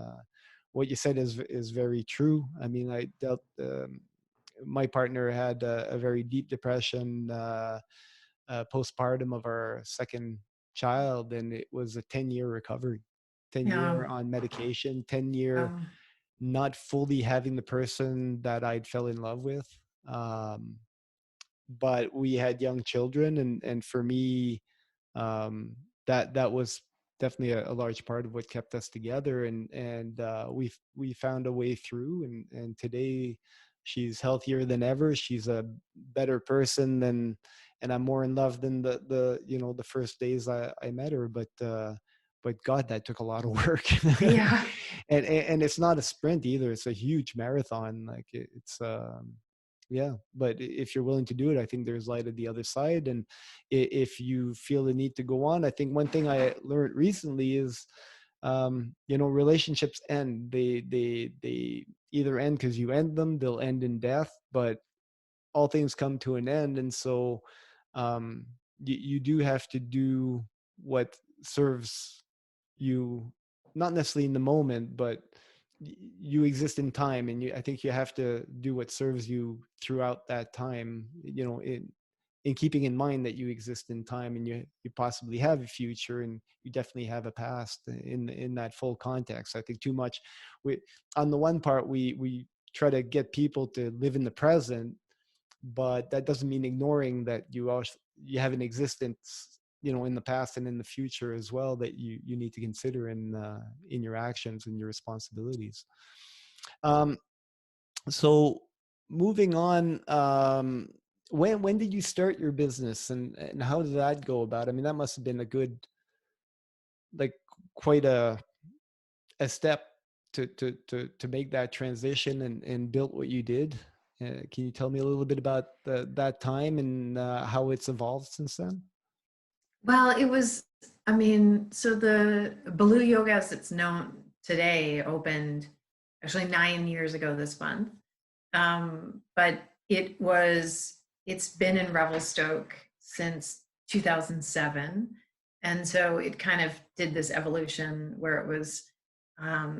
S1: what you said is very true. I mean, I dealt my partner had a very deep depression postpartum of our second child, and it was a 10-year recovery, 10-year
S2: Yeah.
S1: on medication, 10-year
S2: Um,
S1: not fully having the person that I'd fell in love with. um, but we had young children, and for me, that was definitely a large part of what kept us together, and we found a way through, and today she's healthier than ever. She's a better person than, and I'm more in love than the you know, the first days I met her. But God, that took a lot of work.
S2: yeah.
S1: And it's not a sprint either, it's a huge marathon. Like it's yeah, but if you're willing to do it, I think there's light at the other side. And if you feel the need to go on, I think one thing I learned recently is relationships end. They either end because you end them, they'll end in death, but all things come to an end. And so um, you do have to do what serves you, not necessarily in the moment, but you exist in time, and I think you have to do what serves you throughout that time, in keeping in mind that you exist in time, and you possibly have a future, and you definitely have a past in that full context. I think too much, we on the one part, we try to get people to live in the present, but that doesn't mean ignoring that you have an existence, in the past and in the future as well, that you need to consider in your actions and your responsibilities. um so moving on, when did you start your business, and how did that go about? I mean, that must have been a good, like, quite a step to make that transition and build what you did. Can you tell me a little bit about that time and how it's evolved since then?
S2: Well, it was, I mean, so the Baloo Yoga as it's known today opened actually 9 years ago this month. But it's been in Revelstoke since 2007. And so it kind of did this evolution where it was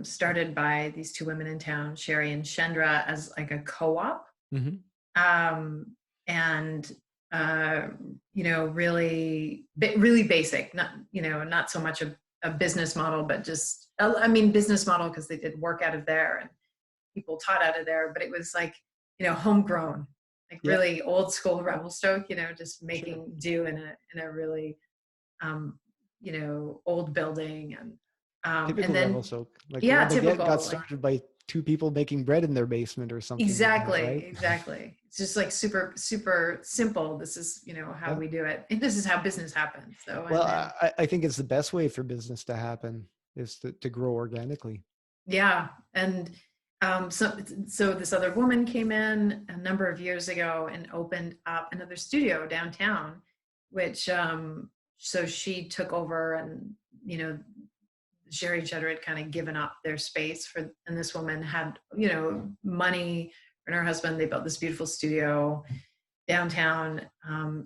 S2: started by these two women in town, Sherry and Shendra, as like a co-op.
S1: Mm-hmm.
S2: um, and really, really basic. Not so much a business model, but just, I mean, business model because they did work out of there and people taught out of there. But it was like, homegrown, like
S1: Yeah,
S2: really old school Revelstoke. Just
S1: sure.
S2: making do in a really old building, and
S1: Typical
S2: then
S1: Revelstoke. Like,
S2: yeah,
S1: La Baguette got
S2: typical, like.
S1: started by two people making bread in their basement or something like that,
S2: Exactly,
S1: right?
S2: exactly. It's just like super, super simple. This is, how
S1: Yeah.
S2: we do it. And this is how business happens. So,
S1: Well,
S2: and then,
S1: I think it's the best way for business to happen, is to grow organically.
S2: yeah. And so this other woman came in a number of years ago and opened up another studio downtown, which, so she took over and, Sherry and Cheddar had kind of given up their space and this woman had, money and her husband, they built this beautiful studio downtown.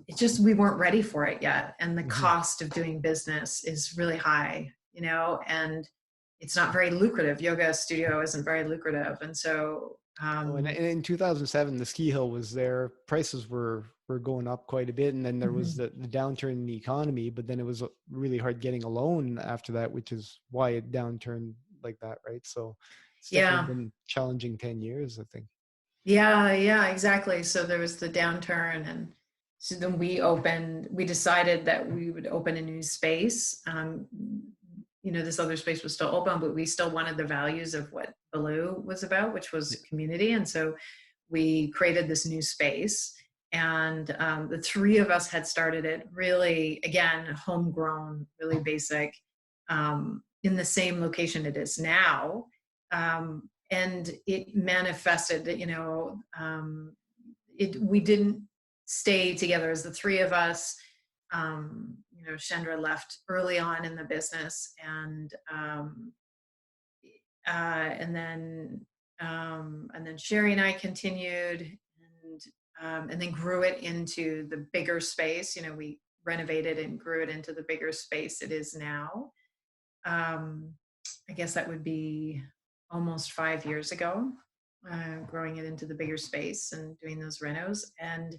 S2: It just, we weren't ready for it yet. And the
S1: Hmm.
S2: cost of doing business is really high, and it's not very lucrative. Yoga studio isn't very lucrative. And so,
S1: Oh, and in 2007, the ski hill was there. Prices were going up quite a bit, and then there was
S2: mhm.
S1: the downturn in the economy. But then it was really hard getting a loan after that, which is why it downturned like that, right? So it's definitely
S2: Yeah,
S1: been challenging 10 years, I think.
S2: yeah, exactly. So there was the downturn, and so then we decided that we would open a new space. This other space was still open, but we still wanted the values of what Baloo was about, which was
S1: Yeah.
S2: community. And so we created this new space. And the three of us had started it really, again, homegrown, really basic, in the same location it is now. And it manifested that, we didn't stay together as the three of us. Shendra left early on in the business, and then Sherry and I continued, and then grew it into the bigger space. We renovated and grew it into the bigger space it is now. I guess that would be almost 5 years ago, growing it into the bigger space and doing those renos. And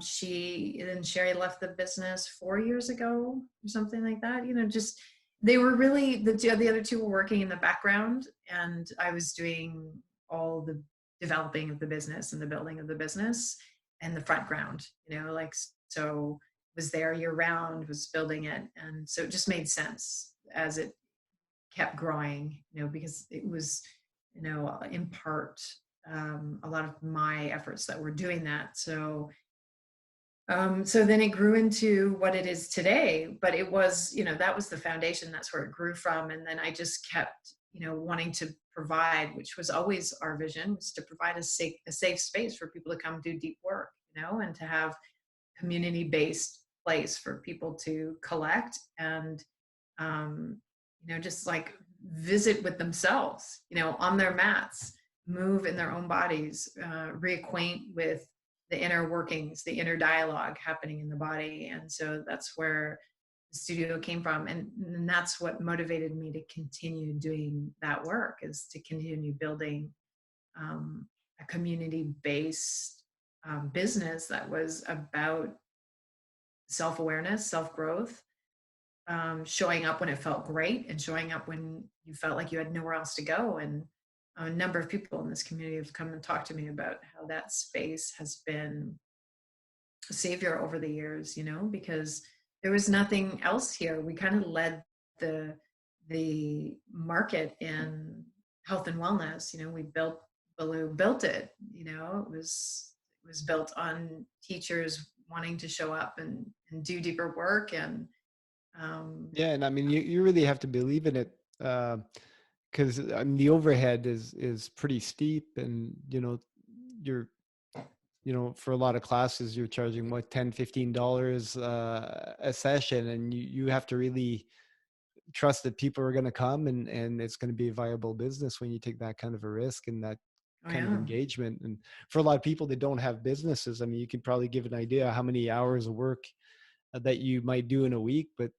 S2: Sherry left the business 4 years ago or something like that. Just they were really the other two were working in the background, and I was doing all the developing of the business and the building of the business and the front ground. Like, so was there year round, was building it, and so it just made sense as it kept growing. Because it was, in part, a lot of my efforts that were doing that. So then it grew into what it is today, but it was, that was the foundation. That's where it grew from. And then I just kept, wanting to provide, which was always our vision, was to provide a safe space for people to come do deep work, and to have community-based place for people to collect and just like visit with themselves, on their mats, move in their own bodies, reacquaint with the inner workings, the inner dialogue happening in the body. And so that's where the studio came from. And that's what motivated me to continue doing that work, is to continue building a community-based business that was about self-awareness, self-growth, showing up when it felt great and showing up when you felt like you had nowhere else to go. And a number of people in this community have come and talked to me about how that space has been a savior over the years, because there was nothing else here. We kind of led the market in health and wellness. We built it. It was built on teachers wanting to show up and do deeper work. And
S1: yeah, and I mean, you really have to believe in it, because I mean, the overhead is pretty steep, and you're for a lot of classes you're charging what, $10-15 a session, and you have to really trust that people are going to come, and it's going to be a viable business when you take that kind of a risk and that kind of engagement. And for a lot of people that don't have businesses, I mean, you could probably give an idea how many hours of work that you might do in a week, but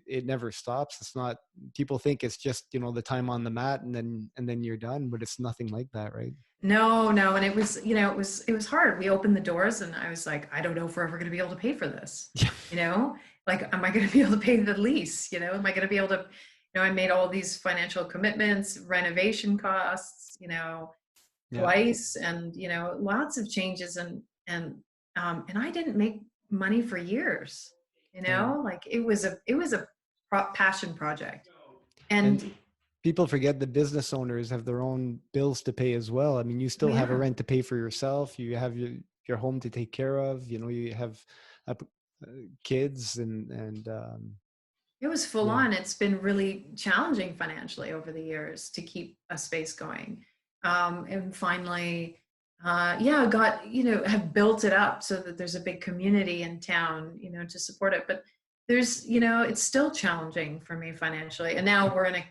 S1: it never stops. It's not, people think it's just the time on the mat and then you're done, but it's nothing like that, right?
S2: No. And it was, it was hard. We opened the doors and I was like, I don't know if we're ever going to be able to pay for this. Like, am I going to be able to pay the lease? Am I going to be able to, I made all these financial commitments, renovation costs, twice, and, lots of changes. And I didn't make money for years, like it was a passion project. And
S1: people forget the business owners have their own bills to pay as well. I mean, you still have a rent to pay for yourself. You have your home to take care of. You have kids, and
S2: it was full on. It's been really challenging financially over the years to keep a space going. And finally, have built it up so that there's a big community in town, to support it. But there's, it's still challenging for me financially. And now we're in a,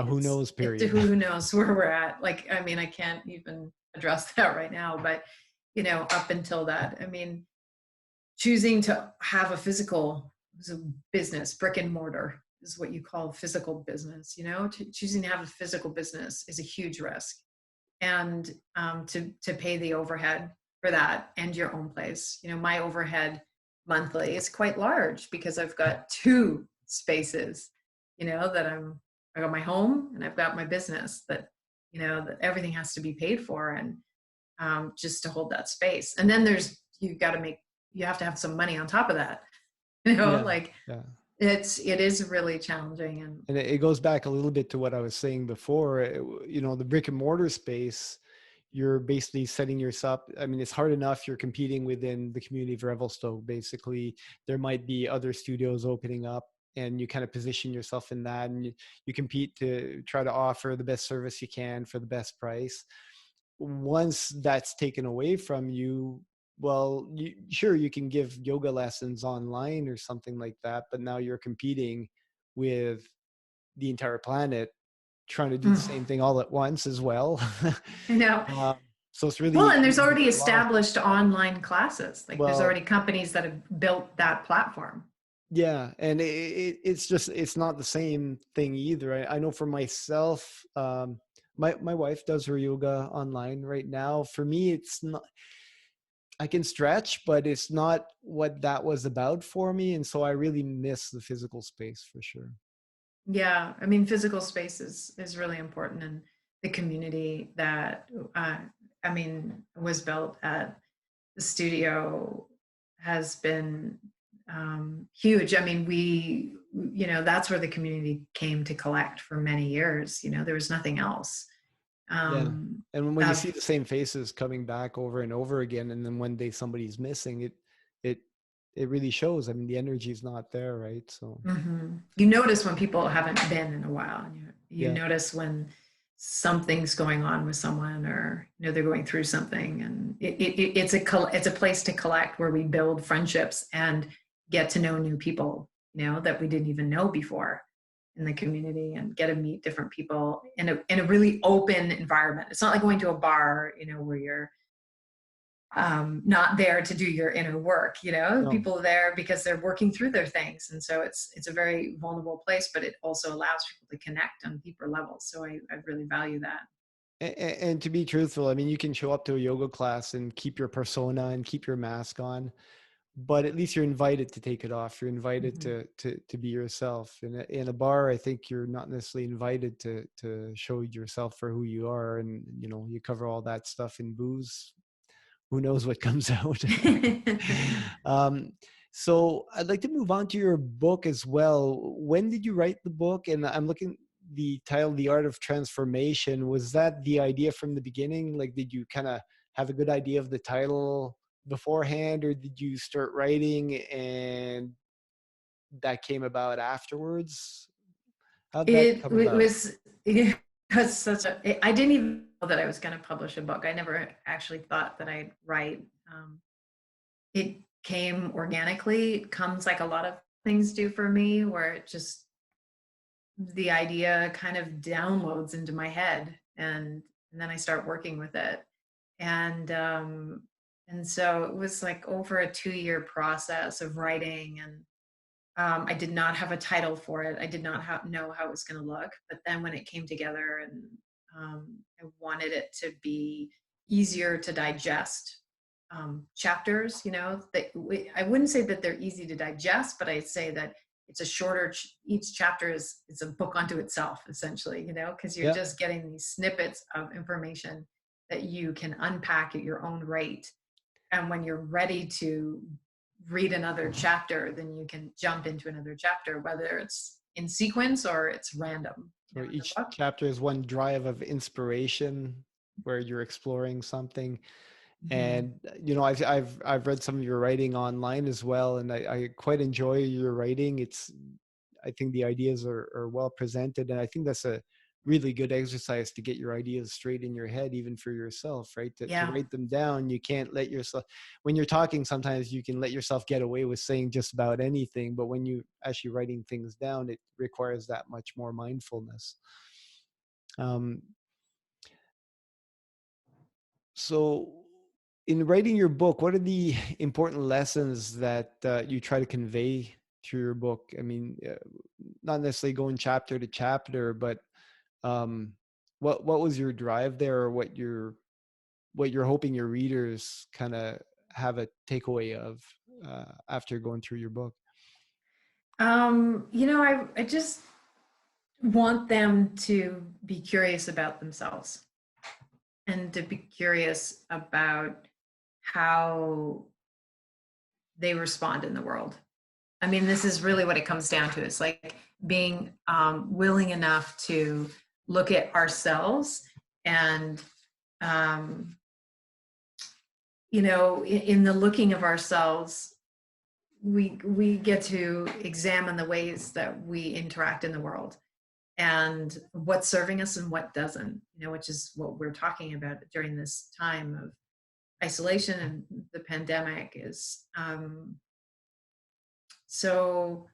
S1: who knows period.
S2: Who knows where we're at? Like, I mean, I can't even address that right now, but, up until that, I mean, choosing to have a physical business, brick and mortar is what you call physical business, choosing to have a physical business is a huge risk. And to pay the overhead for that and your own place. My overhead monthly is quite large because I've got 2 spaces, that I got my home and I've got my business that, that everything has to be paid for, and just to hold that space. And then you have to have some money on top of that, it is really challenging.
S1: And it goes back a little bit to what I was saying before. The brick and mortar space, you're basically setting yourself up. I mean, it's hard enough. You're competing within the community of Revelstoke. Basically, there might be other studios opening up, and you kind of position yourself in that, and you compete to try to offer the best service you can for the best price. Once that's taken away from you, well, you can give yoga lessons online or something like that, but now you're competing with the entire planet, trying to do the same thing all at once as well. So it's really
S2: and there's already established online classes. Like, there's already companies that have built that platform.
S1: Yeah, and it's not the same thing either. I know for myself, my wife does her yoga online right now. For me, it's not. I can stretch, but it's not what that was about for me. And so I really miss the physical space for sure.
S2: Yeah. I mean, physical space is really important. And the community that, was built at the studio has been huge. I mean, that's where the community came to collect for many years. There was nothing else.
S1: And when you see the same faces coming back over and over again, and then one day somebody's missing, it really shows. I mean, the energy is not there, right? So
S2: you notice when people haven't been in a while, and you notice when something's going on with someone, or they're going through something, and it's a place to collect, where we build friendships and get to know new people, that we didn't even know before in the community, and get to meet different people in a really open environment. It's not like going to a bar, where you're not there to do your inner work.
S1: No.
S2: People are there because they're working through their things, and so it's a very vulnerable place, but it also allows people to connect on deeper levels. So I really value that.
S1: And to be truthful, I mean, you can show up to a yoga class and keep your persona and keep your mask on, but at least you're invited to take it off. You're invited
S2: Mhm.
S1: to be yourself. In a bar, I think you're not necessarily invited to show yourself for who you are. And you cover all that stuff in booze. Who knows what comes out? um, so I'd like to move on to your book as well. When did you write the book? And I'm looking the title, The Art of Transformation. Was that the idea from the beginning? Like, did you kind of have a good idea of the title beforehand, or did you start writing and that came about afterwards? How'd that
S2: It,
S1: come
S2: it
S1: about?
S2: was it was I didn't even know that I was going to publish a book. I never actually thought that I'd write. It came organically. It comes like a lot of things do for me, where it just, the idea kind of downloads into my head, and then I start working with it. And so it was like over a 2-year process of writing, and I did not have a title for it. I did not know how it was going to look. But then when it came together, and I wanted it to be easier to digest, chapters, I wouldn't say that they're easy to digest, but I'd say that it's a shorter, each chapter is a book unto itself, essentially, because you're
S1: Yeah.
S2: just getting these snippets of information that you can unpack at your own rate. And when you're ready to read another chapter, then you can jump into another chapter, whether it's in sequence or it's random,
S1: So
S2: in the
S1: each
S2: book.
S1: chapter is one drive of inspiration where you're exploring something.
S2: Mhm.
S1: And I've read some of your writing online as well, and I quite enjoy your writing. I think the ideas are well presented, and I think that's a really good exercise to get your ideas straight in your head, even for yourself, right? To
S2: Yeah.
S1: write them down. You can't let yourself, when you're talking, sometimes you can let yourself get away with saying just about anything, but when you actually writing things down, it requires that much more mindfulness. um, So, in writing your book, what are the important lessons that you try to convey through your book? I mean, not necessarily going chapter to chapter, but um, what was your drive there, or what you're hoping your readers kind of have a takeaway of after going through your book?
S2: I just want them to be curious about themselves, and to be curious about how they respond in the world. I mean, this is really what it comes down to. It's like being willing enough to look at ourselves, and um, in the looking of ourselves, we get to examine the ways that we interact in the world, and what's serving us and what doesn't, which is what we're talking about during this time of isolation and the pandemic. Is so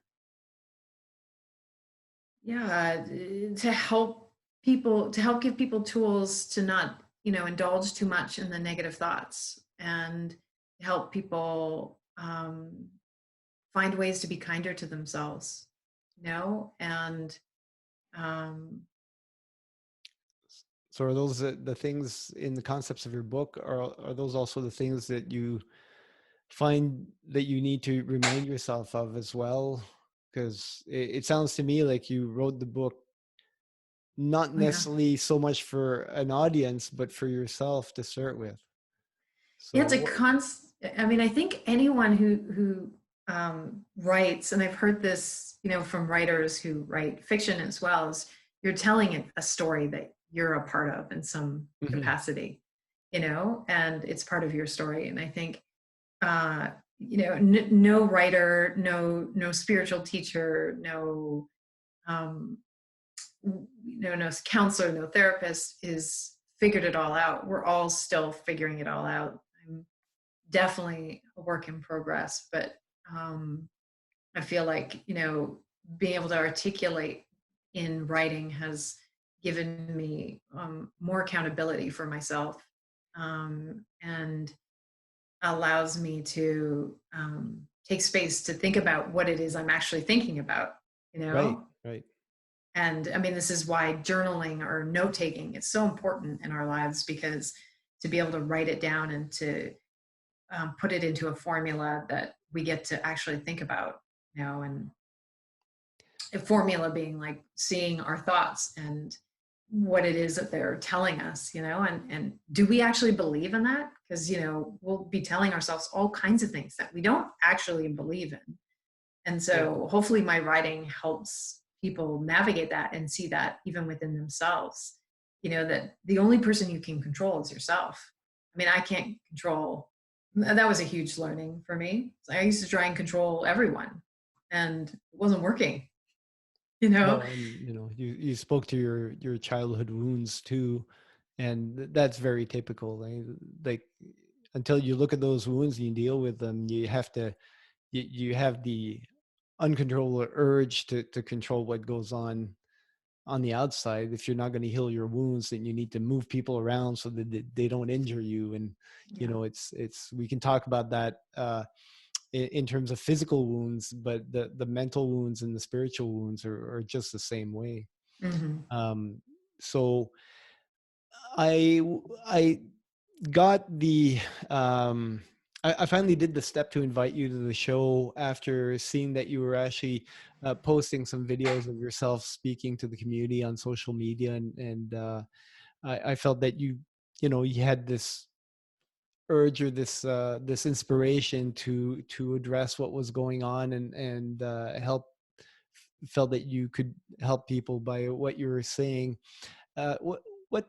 S2: yeah, to help give people tools to not, indulge too much in the negative thoughts, and help people find ways to be kinder to themselves, and um
S1: So, are those the things in the concepts of your book, or are those also the things that you find that you need to remind yourself of as well? Because it sounds to me like you wrote the book not
S2: oh yeah.
S1: necessarily so much for an audience, but for yourself to start with.
S2: Yeah,
S1: So
S2: it's a I mean, I think anyone who writes, and I've heard this, from writers who write fiction as well, is you're telling a story that you're a part of in some
S1: Mhm.
S2: capacity, and it's part of your story. And I think, uh, no writer, no spiritual teacher, um, no counselor, no therapist is figured it all out. We're all still figuring it all out. I'm definitely a work in progress, but um, I feel like, being able to articulate in writing has given me more accountability for myself, and allows me to take space to think about what it is I'm actually thinking about, you
S1: Right,
S2: know?
S1: right.
S2: And I mean, this is why journaling or note taking is so important in our lives, because to be able to write it down and to put it into a formula that we get to actually think about, and a formula being like seeing our thoughts and what it is that they're telling us, and do we actually believe in that? Because, we'll be telling ourselves all kinds of things that we don't actually believe in. And
S1: Yeah.
S2: so hopefully my writing helps people navigate that and see that even within themselves, that the only person you can control is yourself. I mean, I can't control, that was a huge learning for me. I used to try and control everyone, and it wasn't working, you know?
S1: No, and you spoke to your childhood wounds too, and that's very typical. Like until you look at those wounds and you deal with them, you have the uncontrollable urge to control what goes on the outside. If you're not going to heal your wounds, then you need to move people around so that they don't injure you. And
S2: Yeah.
S1: it's we can talk about that in terms of physical wounds, but the mental wounds and the spiritual wounds are just the same way.
S2: Hmm.
S1: um so I got the I finally did the step to invite you to the show after seeing that you were actually posting some videos of yourself speaking to the community on social media, and I felt that you had this urge or this inspiration to address what was going on, and help felt that you could help people by what you were saying. What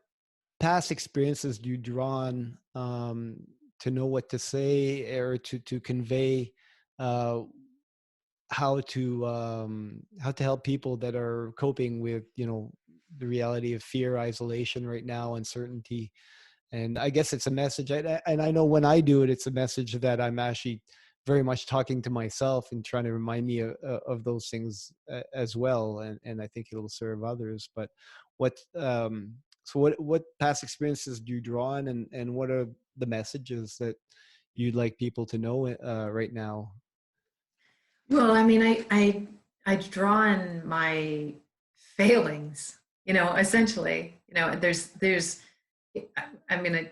S1: past experiences do you draw on to know what to say or to convey uh, how to help people that are coping with the reality of fear, isolation right now, uncertainty? And I guess it's a message, and I know when I do it, it's a message that I'm actually very much talking to myself and trying to remind me of those things as well, and I think it'll serve others. But what what past experiences do you draw on, and what are the messages that you'd like people to know right now?
S2: Well, I mean, I draw on my failings, essentially, there's, I mean,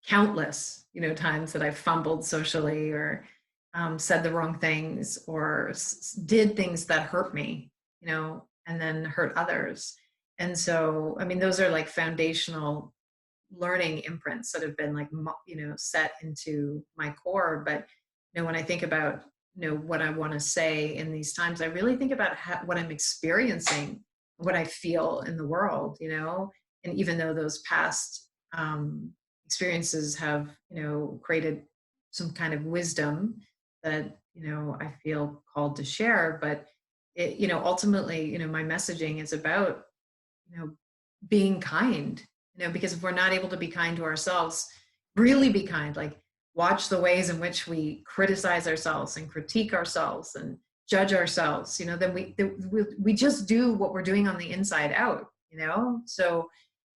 S2: countless, times that I've fumbled socially, or said the wrong things, or did things that hurt me, and then hurt others. And so, I mean, those are like foundational learning imprints that have been like, set into my core. But, when I think about, what I want to say in these times, I really think about what I'm experiencing, what I feel in the world, and even though those past experiences have, created some kind of wisdom that, I feel called to share, but it, ultimately, my messaging is about, you know, being kind, because if we're not able to be kind to ourselves, really be kind, like watch the ways in which we criticize ourselves and critique ourselves and judge ourselves, then we just do what we're doing on the inside out, So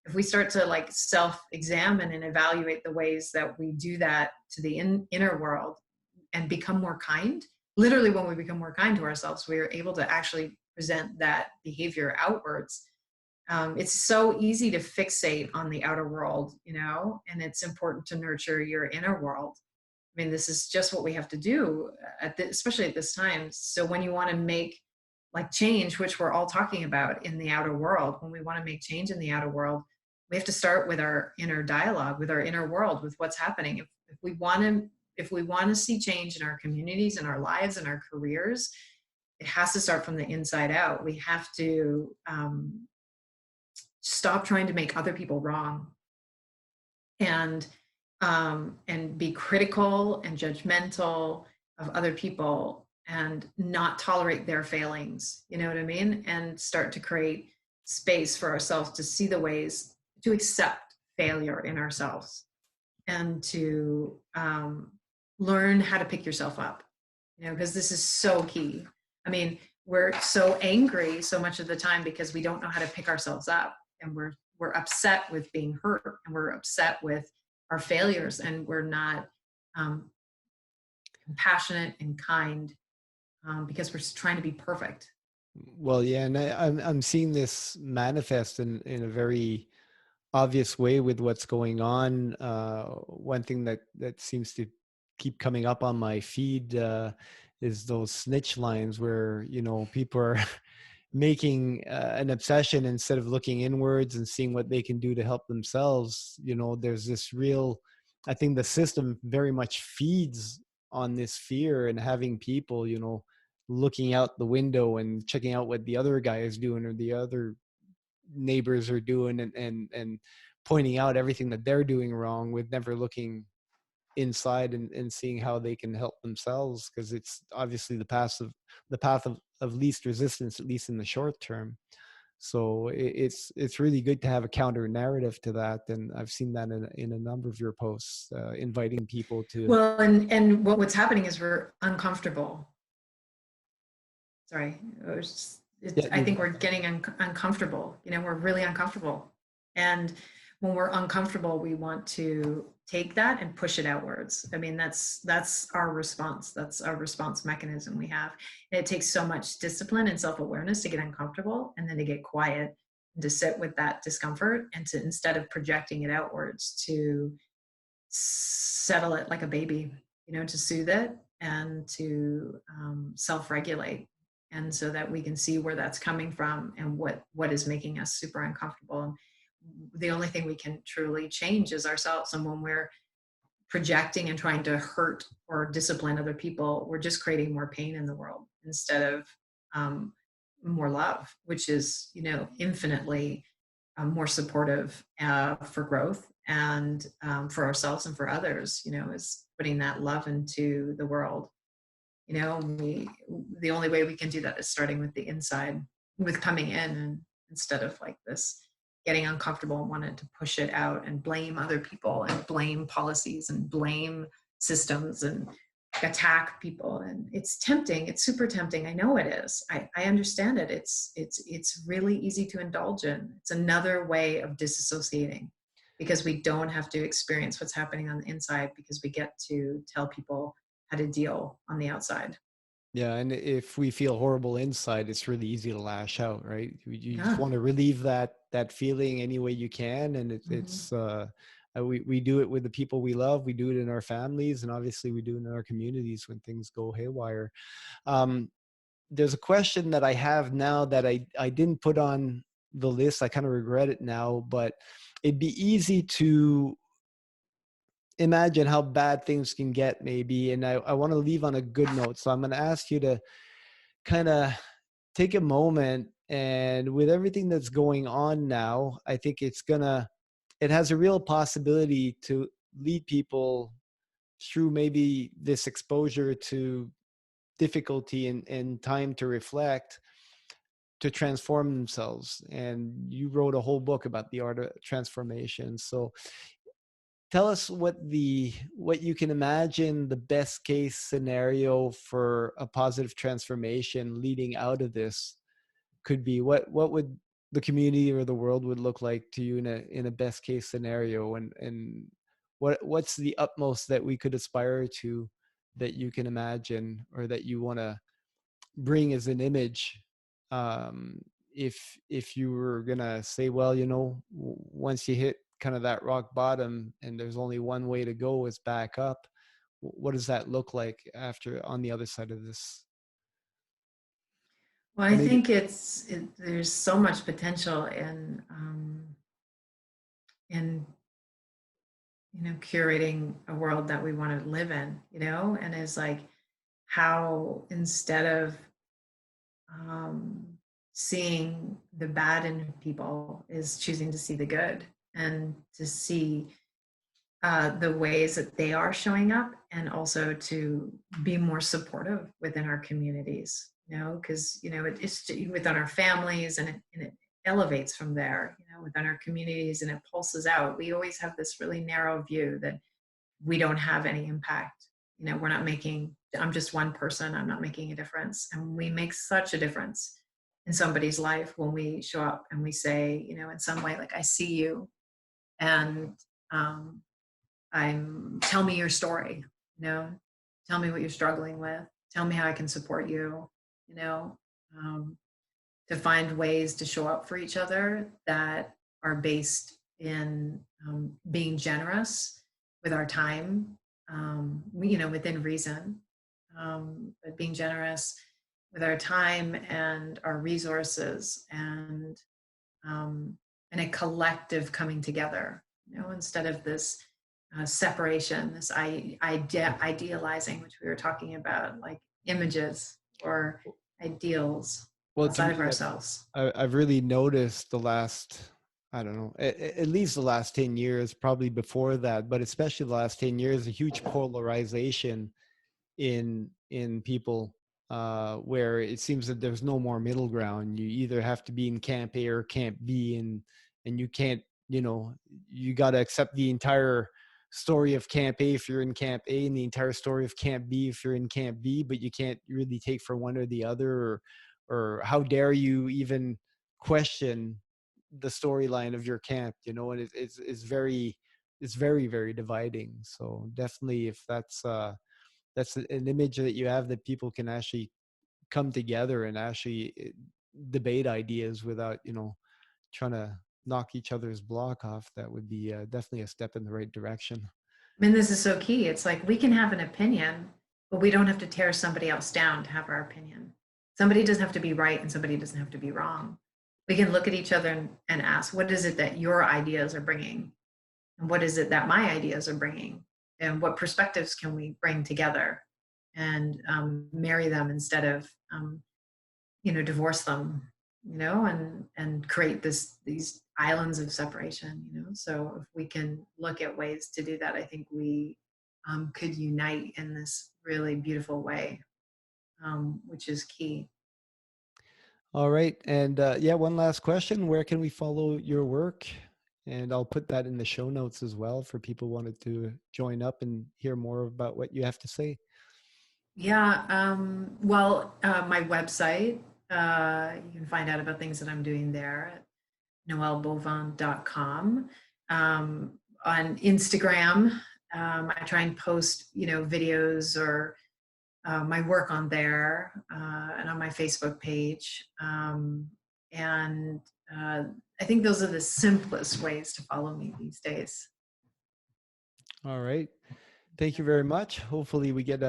S2: if we start to like self-examine and evaluate the ways that we do that to the inner world and become more kind, literally when we become more kind to ourselves, we are able to actually present that behavior outwards. It's so easy to fixate on the outer world, and it's important to nurture your inner world. I mean, this is just what we have to do, especially at this time. So when you want to make like change, which we're all talking about in the outer world, when we want to make change in the outer world, we have to start with our inner dialogue, with our inner world, with what's happening. If we want to see change in our communities, in our lives, in our careers, it has to start from the inside out. We have to stop trying to make other people wrong, and be critical and judgmental of other people, and not tolerate their failings, you know what I mean, and start to create space for ourselves to see the ways to accept failure in ourselves, and to learn how to pick yourself up, because this is so key. I mean, we're so angry so much of the time because we don't know how to pick ourselves up, and we're upset with being hurt, and we're upset with our failures, and we're not um, compassionate and kind because we're trying to be perfect.
S1: Well, yeah, and I'm seeing this manifest in a very obvious way with what's going on. One thing that seems to keep coming up on my feed is those snitch lines where people are making an obsession instead of looking inwards and seeing what they can do to help themselves. There's this real, I think the system very much feeds on this fear and having people looking out the window and checking out what the other guy is doing or the other neighbors are doing, and pointing out everything that they're doing wrong with never looking inside and seeing how they can help themselves, because it's obviously the path of least resistance, at least in the short term. So it's really good to have a counter narrative to that, and I've seen that in a number of your posts, inviting people to.
S2: Well, and what's happening is we're uncomfortable. Sorry,
S1: Yeah,
S2: I think we're getting uncomfortable. We're really uncomfortable, and when we're uncomfortable, we want to take that and push it outwards. I mean, that's our response. That's our response mechanism we have. And it takes so much discipline and self-awareness to get uncomfortable, and then to get quiet and to sit with that discomfort, and to, instead of projecting it outwards, to settle it like a baby, to soothe it, and to self-regulate, and so that we can see where that's coming from and what is making us super uncomfortable. And the only thing we can truly change is ourselves. And when we're projecting and trying to hurt or discipline other people, we're just creating more pain in the world instead of more love, which is infinitely more supportive for growth, and for ourselves and for others. Is putting that love into the world. The only way we can do that is starting with the inside, with coming in, and instead of like this getting uncomfortable and wanting to push it out and blame other people and blame policies and blame systems and attack people. And it's tempting. It's super tempting. I know it is. I understand it. It's really easy to indulge in. It's another way of disassociating, because we don't have to experience what's happening on the inside, because we get to tell people how to deal on the outside.
S1: Yeah, and if we feel horrible inside, it's really easy to lash out, right? You just
S2: Yeah.
S1: want to relieve that feeling any way you can, and we do it with the people we love. We do it in our families, and obviously we do it in our communities when things go haywire. There's a question that I have now that I didn't put on the list. I kind of regret it now, but it'd be easy to imagine how bad things can get, maybe, and I want to leave on a good note. So I'm going to ask you to kind of take a moment, and with everything that's going on now, I think it has a real possibility to lead people through maybe this exposure to difficulty and time to reflect, to transform themselves. And you wrote a whole book about the art of transformation. So tell us what you can imagine the best case scenario for a positive transformation leading out of this could be. What would the community or the world would look like to you in a best case scenario, and what's the utmost that we could aspire to, that you can imagine, or that you want to bring as an image, if you were gonna say, well, once you hit kind of that rock bottom and there's only one way to go is back up, what does that look like after, on the other side of this?
S2: Well,
S1: Or
S2: I
S1: maybe.
S2: think there's so much potential in curating a world that we want to live in, and is like how, instead of um, seeing the bad in people, is choosing to see the good, and to see the ways that they are showing up, and also to be more supportive within our communities, because it's within our families, and it elevates from there, within our communities, and it pulses out. We always have this really narrow view that we don't have any impact. We're not making I'm just one person. I'm not making a difference. And we make such a difference in somebody's life when we show up and we say, in some way, like, I see you, and um, tell me your story, you know, tell me what you're struggling with, tell me how I can support you, you know, um, to find ways to show up for each other that are based in being generous with our time, within reason, but being generous with our time and our resources, um, and a collective coming together, instead of this separation, this idealizing, which we were talking about, like images or ideals
S1: Well, to
S2: outside
S1: me,
S2: of ourselves.
S1: I've really noticed the last, I don't know, at least the last 10 years, probably before that, but especially the last 10 years, a huge polarization in people, where it seems that there's no more middle ground. You either have to be in camp A or camp B, and you can't, you got to accept the entire story of camp A if you're in camp A, and the entire story of camp B if you're in camp B, but you can't really take for one or the other, or how dare you even question the storyline of your camp, and it's very, very dividing. So definitely, if that's an image that you have, that people can actually come together and actually debate ideas without, trying to knock each other's block off, that would be definitely a step in the right direction.
S2: I mean, this is so key. It's like we can have an opinion, but we don't have to tear somebody else down to have our opinion. Somebody doesn't have to be right and somebody doesn't have to be wrong. We can look at each other and ask, what is it that your ideas are bringing? And what is it that my ideas are bringing? And what perspectives can we bring together and marry them instead of, divorce them, and create these islands of separation, So if we can look at ways to do that, I think we could unite in this really beautiful way, which is key.
S1: All right. And yeah, one last question. Where can we follow your work? And I'll put that in the show notes as well for people who wanted to join up and hear more about what you have to say.
S2: Yeah. My website, you can find out about things that I'm doing there at noellebovon.com. On Instagram, I try and post, videos or my work on there, and on my Facebook page. And I think those are the simplest ways to follow me these days.
S1: All right. Thank you very much. Hopefully we get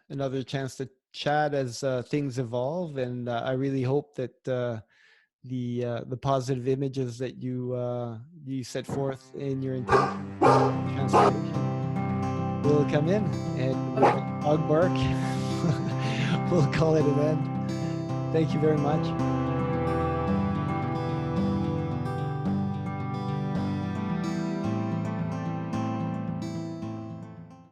S1: another chance to chat as things evolve. And I really hope that the positive images that you set forth in your intention transformation will come in, and with a dog bark, we'll call it an end. Thank you very much.